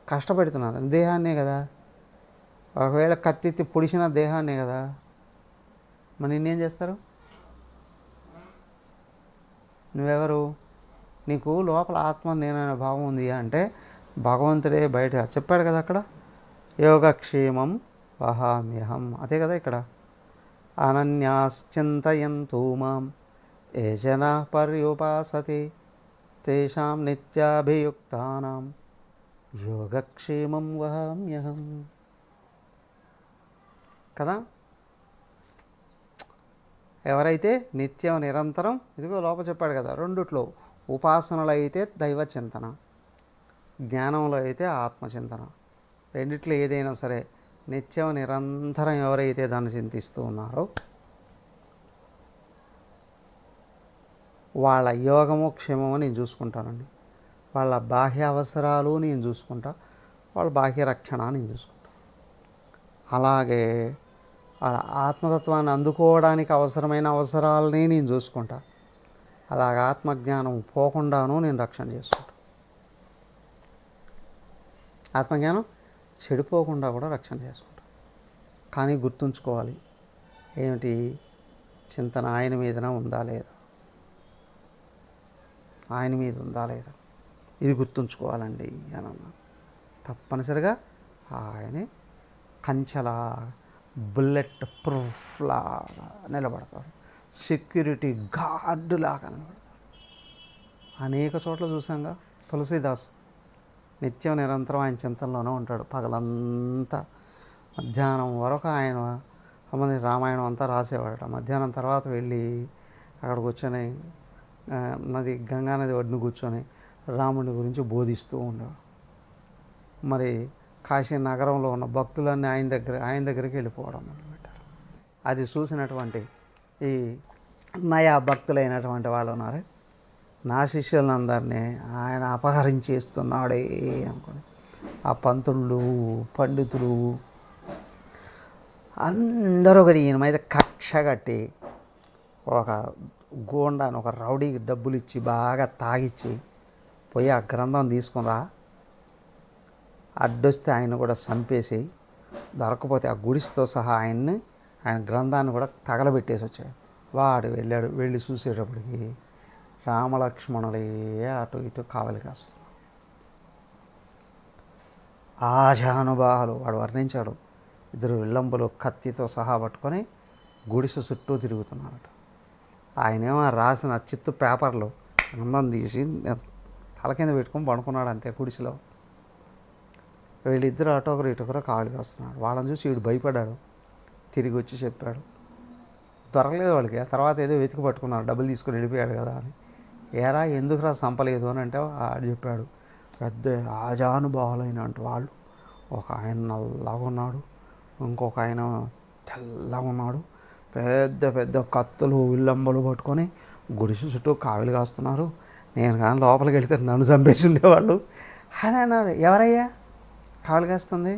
కష్టపెడుతున్నారు, దేహాన్నే కదా. ఒకవేళ కత్తిత్తి పొడిచిన దేహాన్నే కదా. మరి నిన్నేం చేస్తారు? నువ్వెవరు? నీకు లోపల ఆత్మ నేననే భావం ఉంది అంటే భగవంతుడే బయట చెప్పాడు కదా అక్కడ. యోగక్షేమం వహామ్యహం, అదే కదా ఇక్కడ. అనన్యాశ్చింతయంతు మాం ఏ జనాః పర్యుపాసతే తేషాం నిత్యాభియుక్తానాం యోగక్షేమం వహామ్యహం కదా. ఎవరైతే నిత్యం నిరంతరం, ఇదిగో లోపల చెప్పాడు కదా, రెండిట్లో ఉపాసనలో అయితే దైవ చింతన, జ్ఞానంలో అయితే ఆత్మచింతన, రెండిట్లో ఏదైనా సరే నిత్యం నిరంతరం ఎవరైతే దాన్ని చింతిస్తూ ఉన్నారో వాళ్ళ యోగము క్షేమము నేను చూసుకుంటానండి. వాళ్ళ బాహ్య అవసరాలు నేను చూసుకుంటా, వాళ్ళ బాహ్య రక్షణ నేను చూసుకుంటా. అలాగే వాళ్ళ ఆత్మతత్వాన్ని అందుకోవడానికి అవసరమైన అవసరాలని నేను చూసుకుంటా. అలాగే ఆత్మజ్ఞానం పోకుండాను నేను రక్షణ చేసుకుంటా. ఆత్మజ్ఞానం చెడిపోకుండా కూడా రక్షణ చేసుకుంటా. కానీ గుర్తుంచుకోవాలి, ఏమిటి? చింతన ఆయన మీదనే ఉందా లేదా, ఆయన మీద ఉందా లేదా, ఇది గుర్తుంచుకోవాలండి అని అన్నాను. తప్పనిసరిగా ఆయనే కంచెలా బుల్లెట్ ప్రూఫ్లాగా నిలబడతాడు, సెక్యూరిటీ గార్డులాగా నిలబడతాడు. అనేక చోట్ల చూసాంగా. తులసీదాసు నిత్యం నిరంతరం ఆయన చింతనలోనే ఉంటాడు. పగలంతా మధ్యాహ్నం వరకు ఆయన సంబంధించి రామాయణం అంతా రాసేవాడట. మధ్యాహ్నం తర్వాత వెళ్ళి అక్కడ కూర్చొని గంగానది ఒడ్డున కూర్చొని రాముడి గురించి బోధిస్తూ ఉండేవాడు. మరి కాశీ నగరంలో ఉన్న భక్తులన్నీ ఆయన దగ్గరికి వెళ్ళిపోవడం మొదలుపెట్టారు. అది చూసినటువంటి ఈ నయా భక్తులైనటువంటి వాళ్ళు ఉన్నారు, నా శిష్యులందరినీ ఆయన అపహరించేస్తున్నాడే అనుకోండి. ఆ పంతుళ్ళు, పండితులు అందరూ ఒకటి ఈయన మీద కక్ష కట్టి ఒక గోండాను, ఒక రౌడీకి డబ్బులు ఇచ్చి బాగా తాగిచ్చి పోయి ఆ గ్రంథం తీసుకునిరా, అడ్డొస్తే ఆయన కూడా చంపేసి, దొరకపోతే ఆ గుడిసితో సహా ఆయన గ్రంథాన్ని కూడా తగలబెట్టేసి వచ్చాడు. వాడు వెళ్ళాడు. వెళ్ళి చూసేటప్పటికి రామలక్ష్మణులే అటు ఇటు కావలి కాస్తున్నారు. ఆజానుబాహులు, వాడు వర్ణించాడు. ఇద్దరు విల్లంబులు కత్తితో సహా పట్టుకొని గుడిసె చుట్టూ తిరుగుతున్నారట. ఆయనేమో రాసిన చిత్తు పేపర్లో గ్రంథం తీసి తల కింద పెట్టుకొని పడుకున్నాడు అంతే గుడిసెలో. వీళ్ళిద్దరు అటొకరు ఇటొకరు కావలికి వస్తున్నాడు. వాళ్ళని చూసి వీడు భయపడ్డాడు. తిరిగి వచ్చి చెప్పాడు. దొరకలేదు వాళ్ళకి. ఆ తర్వాత ఏదో వెతికి పట్టుకున్నారు, డబ్బులు తీసుకుని వెళ్ళిపోయాడు కదా అని. ఏరా ఎందుకురా చంపలేదు అని అంటే ఆడు చెప్పాడు, పెద్ద ఆజానుబాహులైన వాళ్ళు, ఒక ఆయన నల్లగా ఉన్నాడు, ఇంకొక ఆయన తెల్లగా ఉన్నాడు, పెద్ద పెద్ద కత్తులు విల్లంబలు పట్టుకొని గుడిసె చుట్టూ కావిలి కాస్తున్నారు. నేను కానీ లోపలికి వెళ్తే నన్ను చంపేసి ఉండేవాళ్ళు అని అన్నారు. ఎవరయ్యా కావిలి కాస్తుంది?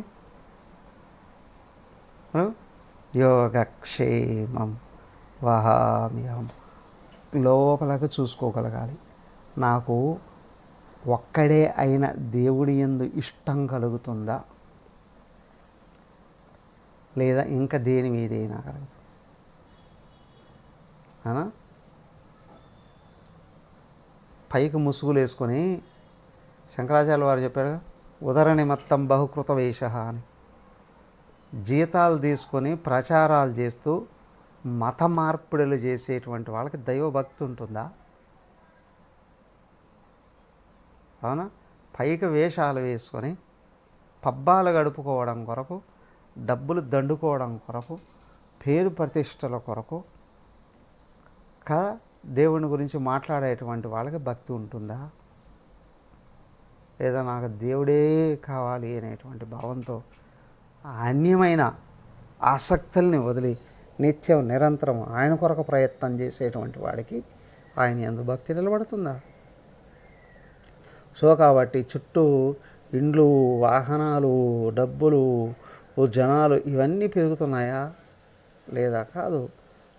యోగక్షేమం వహామ్యహం. లోపలకు చూసుకోగలగాలి. నాకు ఒక్కడే అయిన దేవుడి యందు ఇష్టం కలుగుతుందా, లేదా ఇంకా దేని మీదైనా కలుగుతుంది అనా? పైకి ముసుగులు వేసుకొని శంకరాచార్య వారు చెప్పాడు, ఉదర నిమిత్తం బహుకృత వేష అని. జీతాలు తీసుకొని ప్రచారాలు చేస్తూ మత మార్పిడులు చేసేటువంటి వాళ్ళకి దైవభక్తి ఉంటుందా? అవునా? పైకి వేషాలు వేసుకొని పబ్బాలు గడుపుకోవడం కొరకు, డబ్బులు దండుకోవడం కొరకు, పేరు ప్రతిష్టల కొరకు దేవుని గురించి మాట్లాడేటువంటి వాళ్ళకి భక్తి ఉంటుందా? లేదా నాకు దేవుడే కావాలి అనేటువంటి భావంతో అన్యమైన ఆసక్తుల్ని వదిలి నిత్యం నిరంతరం ఆయన కొరకు ప్రయత్నం చేసేటువంటి వాడికి ఆయన యందు భక్తి నిలబడుతుందా? సో కాబట్టి చుట్టూ ఇండ్లు, వాహనాలు, డబ్బులు, జనాలు ఇవన్నీ పెరుగుతున్నాయా? లేదా కాదు.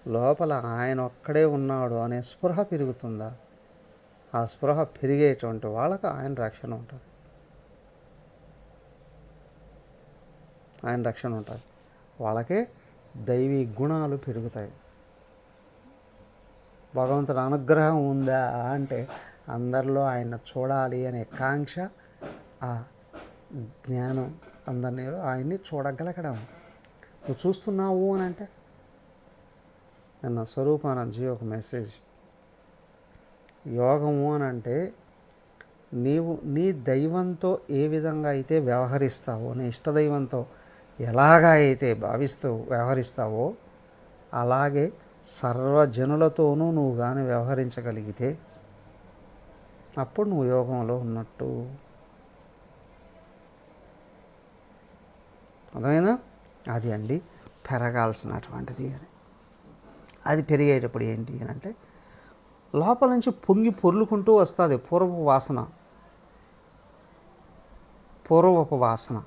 లోపల ఆయన ఒక్కడే ఉన్నాడు అనే స్పృహ పెరుగుతుందా? ఆ స్పృహ పెరిగేటువంటి వాళ్ళకి ఆయన రక్షణ ఉంటుంది. ఆయన రక్షణ ఉంటుంది. వాళ్ళకే దైవీ గుణాలు పెరుగుతాయి. భగవంతుడి అనుగ్రహం ఉందా అంటే అందరిలో ఆయన చూడాలి అనే కాంక్ష, ఆ జ్ఞానం, అందరినీ ఆయన్ని చూడగలగడం. నువ్వు చూస్తున్నావు అని అంటే నిన్న స్వరూపానందజీ ఒక మెసేజ్, యోగము అని అంటే నీవు నీ దైవంతో ఏ విధంగా అయితే వ్యవహరిస్తావో, నీ ఇష్టదైవంతో ఎలాగా అయితే వ్యవహరిస్తావో అలాగే సర్వజనులతోనూ నువ్వు కానీ వ్యవహరించగలిగితే అప్పుడు నువ్వు యోగంలో ఉన్నట్టు. అర్థమైనా? అది అండి పెరగాల్సినటువంటిది అని. అది పెరిగేటప్పుడు ఏంటి అని అంటే లోపల నుంచి పొంగి పొర్లుకుంటూ వస్తుంది పూర్వపు వాసన.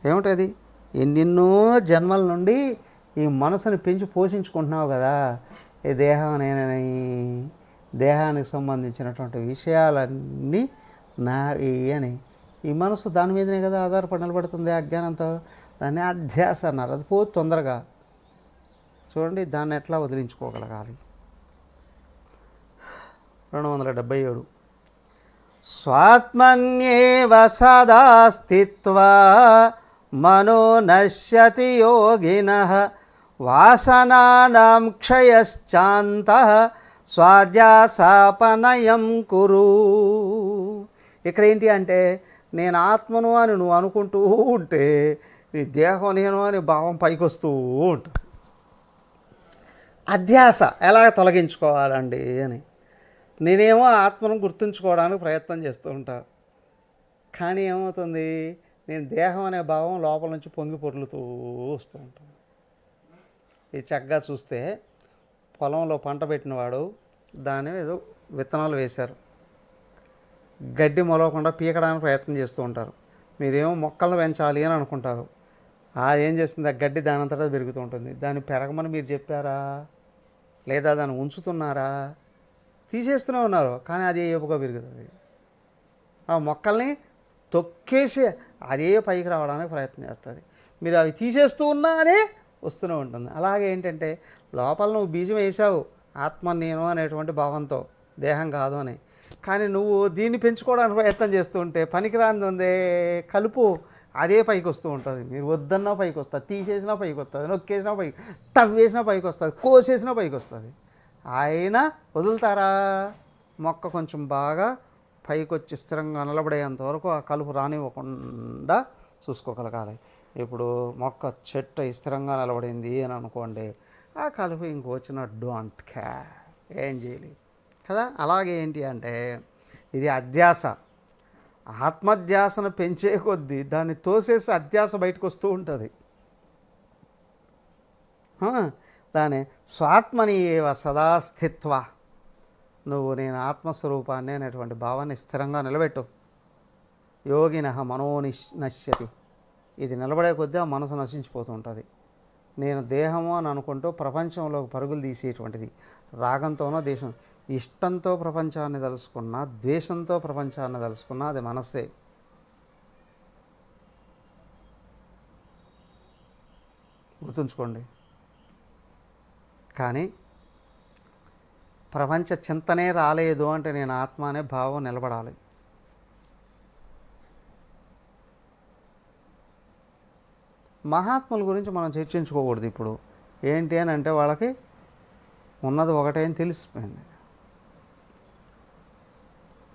ఏమిటది? ఎన్నెన్నో జన్మల నుండి ఈ మనసుని పెంచి పోషించుకుంటున్నావు కదా, ఈ దేహానికి సంబంధించినటువంటి విషయాలన్నీ నావి అని ఈ మనసు దాని మీదనే కదా ఆధారపడి నిలబడుతుంది. అజ్ఞానంతో దాన్ని అధ్యాస అన్నారు. అది పోదు తొందరగా. చూడండి దాన్ని ఎట్లా వదిలించుకోగలగాలి. 277 స్వాత్మన్యేవ సదా స్థిత్వా మనో నశ్యతి యోగినః వాసనానాం క్షయశ్చాంతః స్వాధ్యాసాపనయం కురు. ఇక్కడ ఏంటి అంటే నేను ఆత్మను అని నువ్వు అనుకుంటూ ఉంటే నీ దేహం నేను అని భావం పైకి వస్తూ ఉంటుంది. అధ్యాస ఎలా తొలగించుకోవాలండి అని నేనేమో ఆత్మను గుర్తుంచుకోవడానికి ప్రయత్నం చేస్తూ ఉంటా. కానీ ఏమవుతుంది, నేను దేహం అనే భావం లోపల నుంచి పొంగి పొర్లుతూ వస్తూ ఉంటాను. ఇది చక్కగా చూస్తే పొలంలో పంట పెట్టినవాడు దాని ఏదో విత్తనాలు వేశారు, గడ్డి మొలవకుండా పీకడానికి ప్రయత్నం చేస్తూ ఉంటారు. మీరేమో మొక్కలను పెంచాలి అని అనుకుంటారు. ఏం చేస్తుంది, ఆ గడ్డి దానంతటా పెరుగుతూ ఉంటుంది. దాన్ని పెరగమని మీరు చెప్పారా? లేదా దాన్ని ఉంచుతున్నారా? తీసేస్తూనే ఉన్నారు, కానీ అదే ఏపుగా పెరుగుతుంది. ఆ మొక్కల్ని తొక్కేసి అదే పైకి రావడానికి ప్రయత్నం చేస్తుంది. మీరు అవి తీసేస్తూ ఉన్నా అదే వస్తూనే ఉంటుంది. అలాగే ఏంటంటే లోపల నువ్వు బీజం వేసావు ఆత్మ నేను అనేటువంటి భావంతో, దేహం కాదు అని. కానీ నువ్వు దీన్ని పెంచుకోవడానికి ప్రయత్నం చేస్తూ ఉంటే పనికిరాని ఉందే కలుపు అదే పైకి వస్తూ ఉంటుంది. మీరు వద్దన్నా పైకి వస్తుంది, తీసేసినా పైకి వస్తుంది, నొక్కేసినా పైకి, తవ్వేసినా పైకి వస్తుంది, కోసేసినా పైకి వస్తుంది. అయినా వదులుతారా? మొక్క కొంచెం బాగా పైకి వచ్చి స్థిరంగా నిలబడేంత వరకు ఆ కలుపు రానివ్వకుండా చూసుకోగలగాలి. ఇప్పుడు మొక్క చెట్టు స్థిరంగా నిలబడింది అని అనుకోండి, ఆ కలుపు ఇంక వచ్చిన డోంట్ కేర్, ఏం చేయలేదు కదా. అలాగే ఏంటి అంటే ఇది అధ్యాస. ఆత్మధ్యాసను పెంచే కొద్దీ దాన్ని తోసేసి అధ్యాస బయటకు వస్తూ ఉంటుంది. దాని స్వాత్మని ఏవ సదా స్థిత్వ, నువ్వు నేను ఆత్మస్వరూపాన్ని అనేటువంటి భావాన్ని స్థిరంగా నిలబెట్టు. యోగినః మనో నశ్యతి. ఇది నిలబడే కొద్దీ ఆ మనసు నశించిపోతూ ఉంటుంది. నేను దేహము అని అనుకుంటూ ప్రపంచంలోకి పరుగులు తీసేటువంటిది. రాగంతోనో దేశం, ఇష్టంతో ప్రపంచాన్ని తలుసుకున్నా, ద్వేషంతో ప్రపంచాన్ని తలుసుకున్నా అది మనస్సే. గుర్తుంచుకోండి. కానీ ప్రపంచ చింతనే రాలేదు అంటే నేను ఆత్మ అనే భావం నిలబడాలి. మహాత్ముల గురించి మనం చర్చించుకోకూడదు ఇప్పుడు. ఏంటి అని అంటే వాళ్ళకి ఉన్నది ఒకటే అని తెలిసిపోయింది.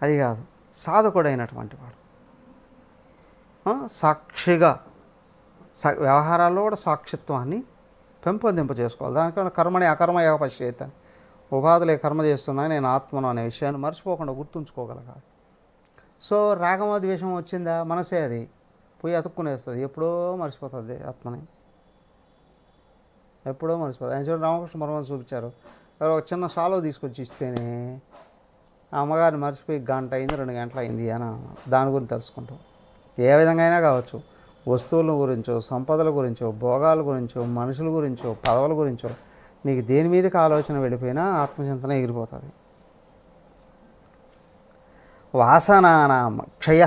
అది కాదు, సాధకుడైనటువంటి వాడు సాక్షిగా వ్యవహారాల్లో కూడా సాక్షిత్వాన్ని పెంపొందింప చేసుకోవాలి. దానికన్నా కర్మని అకర్మయ పశ్చేత, ఉపాధులే కర్మ చేస్తున్నాయి, నేను ఆత్మను అనే విషయాన్ని మర్చిపోకుండా గుర్తుంచుకోగలగాలి. సో రాగమో ద్వేషం వచ్చిందా, మనసే అది పోయి అతుక్కునేస్తుంది, ఎప్పుడో మర్చిపోతుంది ఆత్మని, ఎప్పుడో మర్చిపోతుంది. ఆయన చూడండి, రామకృష్ణ పరమహంస చూపించారు, ఒక చిన్న షాలో తీసుకొచ్చి ఇస్తేనే ఆ అమ్మగారిని మర్చిపోయి గంట అయింది, 2 గంటలు అయింది అని దాని గురించి తెలుసుకుంటాం. ఏ విధంగా అయినా కావచ్చు, వస్తువుల గురించో, సంపదల గురించో, భోగాల గురించో, మనుషుల గురించో, పదవుల గురించో, నీకు దేని మీదకి ఆలోచన వెళ్ళిపోయినా ఆత్మచింతన ఎగిరిపోతుంది. వాసనానాం క్షయ.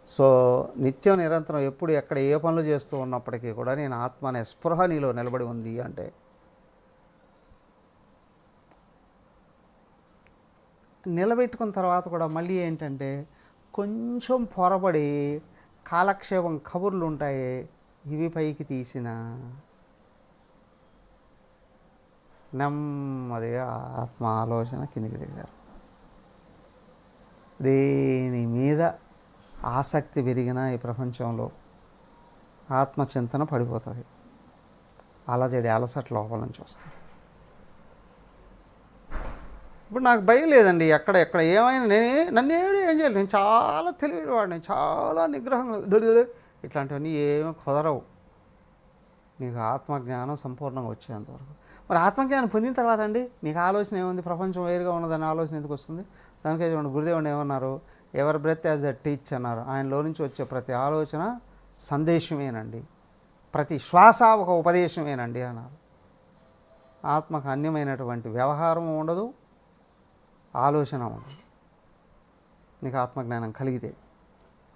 సో నిత్యం నిరంతరం ఎప్పుడు ఎక్కడ ఏ పనులు చేస్తూ ఉన్నప్పటికీ కూడా నేను ఆత్మ అనే స్పృహ నీలో నిలబడి ఉంది అంటే, నిలబెట్టుకున్న తర్వాత కూడా మళ్ళీ ఏంటంటే కొంచెం పొరబడి కాలక్షేపం కబుర్లు ఉంటాయి, ఇవి పైకి తీసిన నెమ్మదిగా ఆత్మ ఆలోచన కిందికి దిగారు. దేని మీద ఆసక్తి పెరిగినా ఈ ప్రపంచంలో ఆత్మచింతన పడిపోతుంది, అలజడి అలసట లోపల నుంచి వస్తుంది. ఇప్పుడు నాకు భయం లేదండి, ఎక్కడ ఏమైనా నన్ను ఏం చేయాలి, నేను చాలా తెలివివాడిని, చాలా నిగ్రహంగా ఇట్లాంటివన్నీ ఏమీ కుదరవు నీకు ఆత్మజ్ఞానం సంపూర్ణంగా వచ్చేంతవరకు. మరి ఆత్మజ్ఞానం పొందిన తర్వాత అండి నీకు ఆలోచన ఏముంది, ప్రపంచం వేరుగా ఉన్నదని ఆలోచన ఎందుకు వస్తుంది? దానికే చూడండి, గురుదేవుడు ఏమన్నారు, ever breath as a teach అన్నారు. ఆయనలో నుంచి వచ్చే ప్రతి ఆలోచన సందేశమేనండి, ప్రతి శ్వాస ఒక ఉపదేశమేనండి అన్నారు. ఆత్మకు అన్యమైనటువంటి వ్యవహారం ఉండదు, ఆలోచన ఉండదు. నీకు ఆత్మజ్ఞానం కలిగితే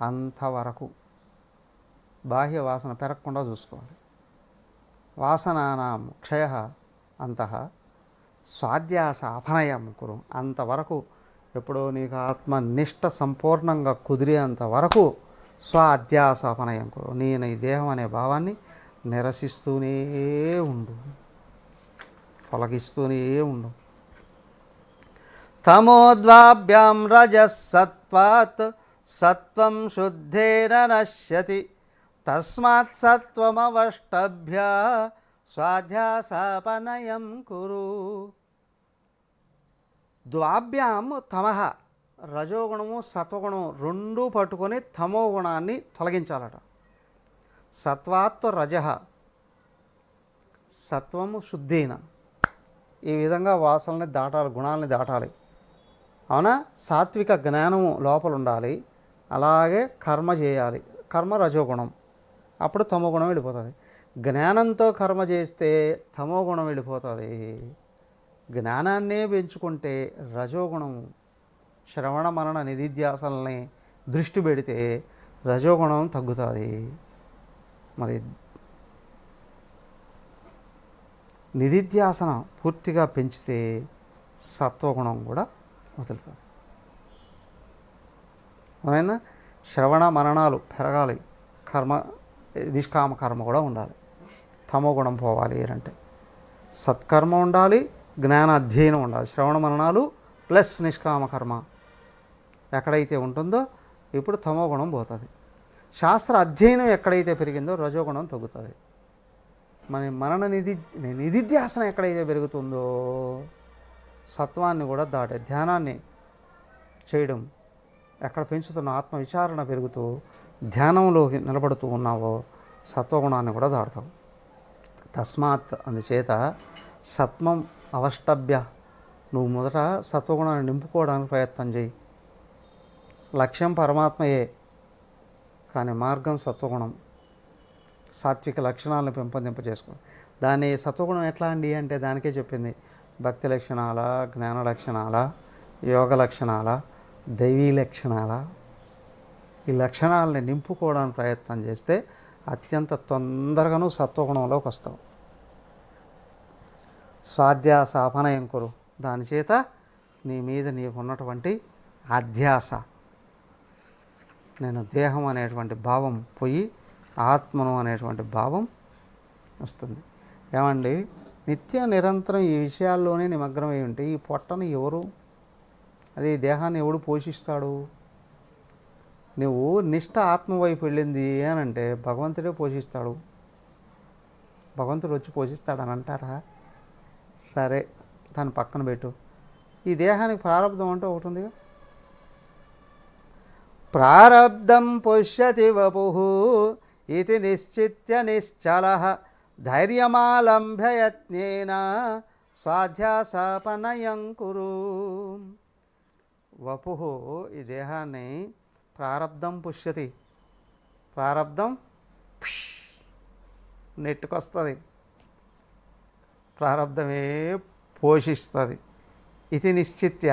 అంతవరకు బాహ్య వాసన పెరగకుండా చూసుకోవాలి. వాసనానాం క్షయ అంతః స్వాధ్యాస అపనయం కురు. అంతవరకు ఎప్పుడో నీకు ఆత్మనిష్ట సంపూర్ణంగా కుదిరేంత వరకు స్వాధ్యాస అపనయం కురు. నేను ఈ దేహం అనే భావాన్ని నిరసిస్తూనే ఉండు, తొలగిస్తూనే ఉండు. తమోద్వాభ్యాం రజసత్వాత్ సత్వం శుద్ధేన నశ్యతి తస్మాత్ సత్వమవష్టభ్య స్వాధ్యాసాపనయం కురు. ద్వాభ్యాం తమః, రజోగుణము సత్వగుణం రెండూ పట్టుకొని తమో గుణాన్ని తొలగించాలట. సత్వాత్ రజః, సత్వము శుద్ధేన, ఈ విధంగా వాసనల్ని దాటాలి, గుణాలని దాటాలి. అవునా? సాత్విక జ్ఞానము లోపల ఉండాలి, అలాగే కర్మ చేయాలి, కర్మ రజోగుణం, అప్పుడు తమో గుణం వెళ్ళిపోతుంది. జ్ఞానంతో కర్మ చేస్తే తమో గుణం వెళ్ళిపోతుంది. జ్ఞానాన్నే పెంచుకుంటే రజోగుణం, శ్రవణ మనన నిధిధ్యాసనల్ని దృష్టి పెడితే రజోగుణం తగ్గుతుంది. మరి నిధిధ్యాసన పూర్తిగా పెంచితే సత్వగుణం కూడా వదులుతుంది. అర్థమైందా? శ్రవణ మననాలు పెరగాలి, కర్మ నిష్కామ కర్మ కూడా ఉండాలి, తమో గుణం పోవాలి అంటే సత్కర్మ ఉండాలి, జ్ఞాన అధ్యయనం ఉండాలి. శ్రవణ మననాలు ప్లస్ నిష్కామ కర్మ ఎక్కడైతే ఉంటుందో ఇప్పుడు తమో గుణం పోతుంది. శాస్త్ర అధ్యయనం ఎక్కడైతే పెరిగిందో రజోగుణం తగ్గుతుంది. మన మనన నిధిధ్యాసన ఎక్కడైతే పెరుగుతుందో సత్వాన్ని కూడా దాటే ధ్యానాన్ని చేయడం ఎక్కడ పెంచుతున్న ఆత్మ విచారణ పెరుగుతూ ధ్యానంలోకి నిలబడుతూ ఉన్నావో సత్వగుణాన్ని కూడా దాటుతావు. తస్మాత్, అందుచేత సత్వం అవష్టభ్య, నువ్వు మొదట సత్వగుణాన్ని నింపుకోవడానికి ప్రయత్నం చేయి. లక్ష్యం పరమాత్మయే, కానీ మార్గం సత్వగుణం, సాత్విక లక్షణాలను పెంపొందింపజేసుకో. దాన్ని సత్వగుణం ఎట్లా అండి అంటే దానికే చెప్పింది, భక్తి లక్షణాల, జ్ఞాన లక్షణాల, యోగ లక్షణాల, దైవీ లక్షణాల, ఈ లక్షణాలని నింపుకోవడానికి ప్రయత్నం చేస్తే అత్యంత తొందరగాను సత్వగుణంలోకి వస్తావు. స్వాధ్యాస అపనయం కురు, దాని చేత నీ మీద నీకు ఉన్నటువంటి అధ్యాస, నేను దేహం అనేటువంటి భావం పోయి ఆత్మను అనేటువంటి భావం వస్తుంది. ఏమండి, నిత్యం నిరంతరం ఈ విషయాల్లోనే నిమగ్నమై ఉంటే ఈ పొట్టను ఎవరు, అదే దేహాన్ని ఎవడు పోషిస్తాడు? నువ్వు నిష్ఠ ఆత్మ వైపు వెళ్ళింది అని అంటే భగవంతుడే పోషిస్తాడు. భగవంతుడు వచ్చి పోషిస్తాడని అంటారా? సరే, దాన్ని పక్కన పెట్టు. ఈ దేహానికి ప్రారంధం అంటే ఒకటి ఉందిగా. ప్రారబ్ధం పుష్యతి వపుః ఇది నిశ్చిత్య నిశ్చలః ధైర్యమాలంభ్య యత్నేన స్వాధ్యాసపనయం కురు. వపుః ఈ దేహాన్ని ప్రారబ్ధం పుష్యతి, ప్రారబ్ధం నెట్టుకొస్తుంది, ప్రారబ్ధమే పోషిస్తుంది. ఇది నిశ్చిత్య,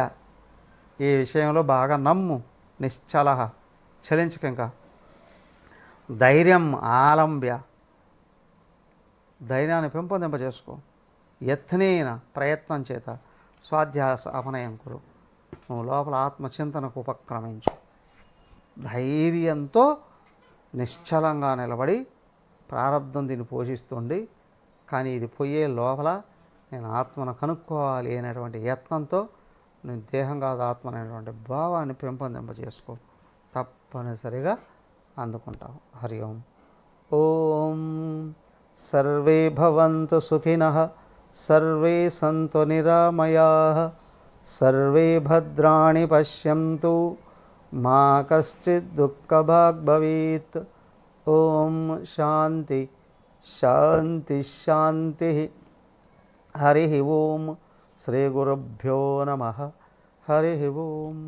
ఈ విషయంలో బాగా నమ్ము, నిశ్చల చలించక, ఇంకా ధైర్యం ఆలంబ్య, ధైర్యాన్ని పెంపొందింపజేసుకో, యత్నేన ప్రయత్నం చేత, స్వాధ్యాస అపనయం కురు, నువ్వు లోపల ఆత్మచింతనకు ఉపక్రమించు. ధైర్యంతో నిశ్చలంగా నిలబడి ప్రారబ్ధం దీన్ని పోషిస్తుంది, కానీ ఇది పోయే లోపల నేను ఆత్మను కనుక్కోవాలి అనేటువంటి యత్నంతో నేను దేహం కాదు ఆత్మ అనేటువంటి భావాన్ని పెంపొందింపజేసుకో, తప్పనిసరిగా అందుకుంటావు. హరి ఓం. ఓం సర్వే భవంతు సుఖినః, సర్వే సంతు నిరామయాః, సర్వే భద్రాణి పశ్యంతు, మా కశ్చిద్ దుఃఖభాగ్ భవేత్. ఓం శాంతి శాంతి శాంతి. హరి ఓం. శ్రీ గురుభ్యో నమః. హరి ఓం.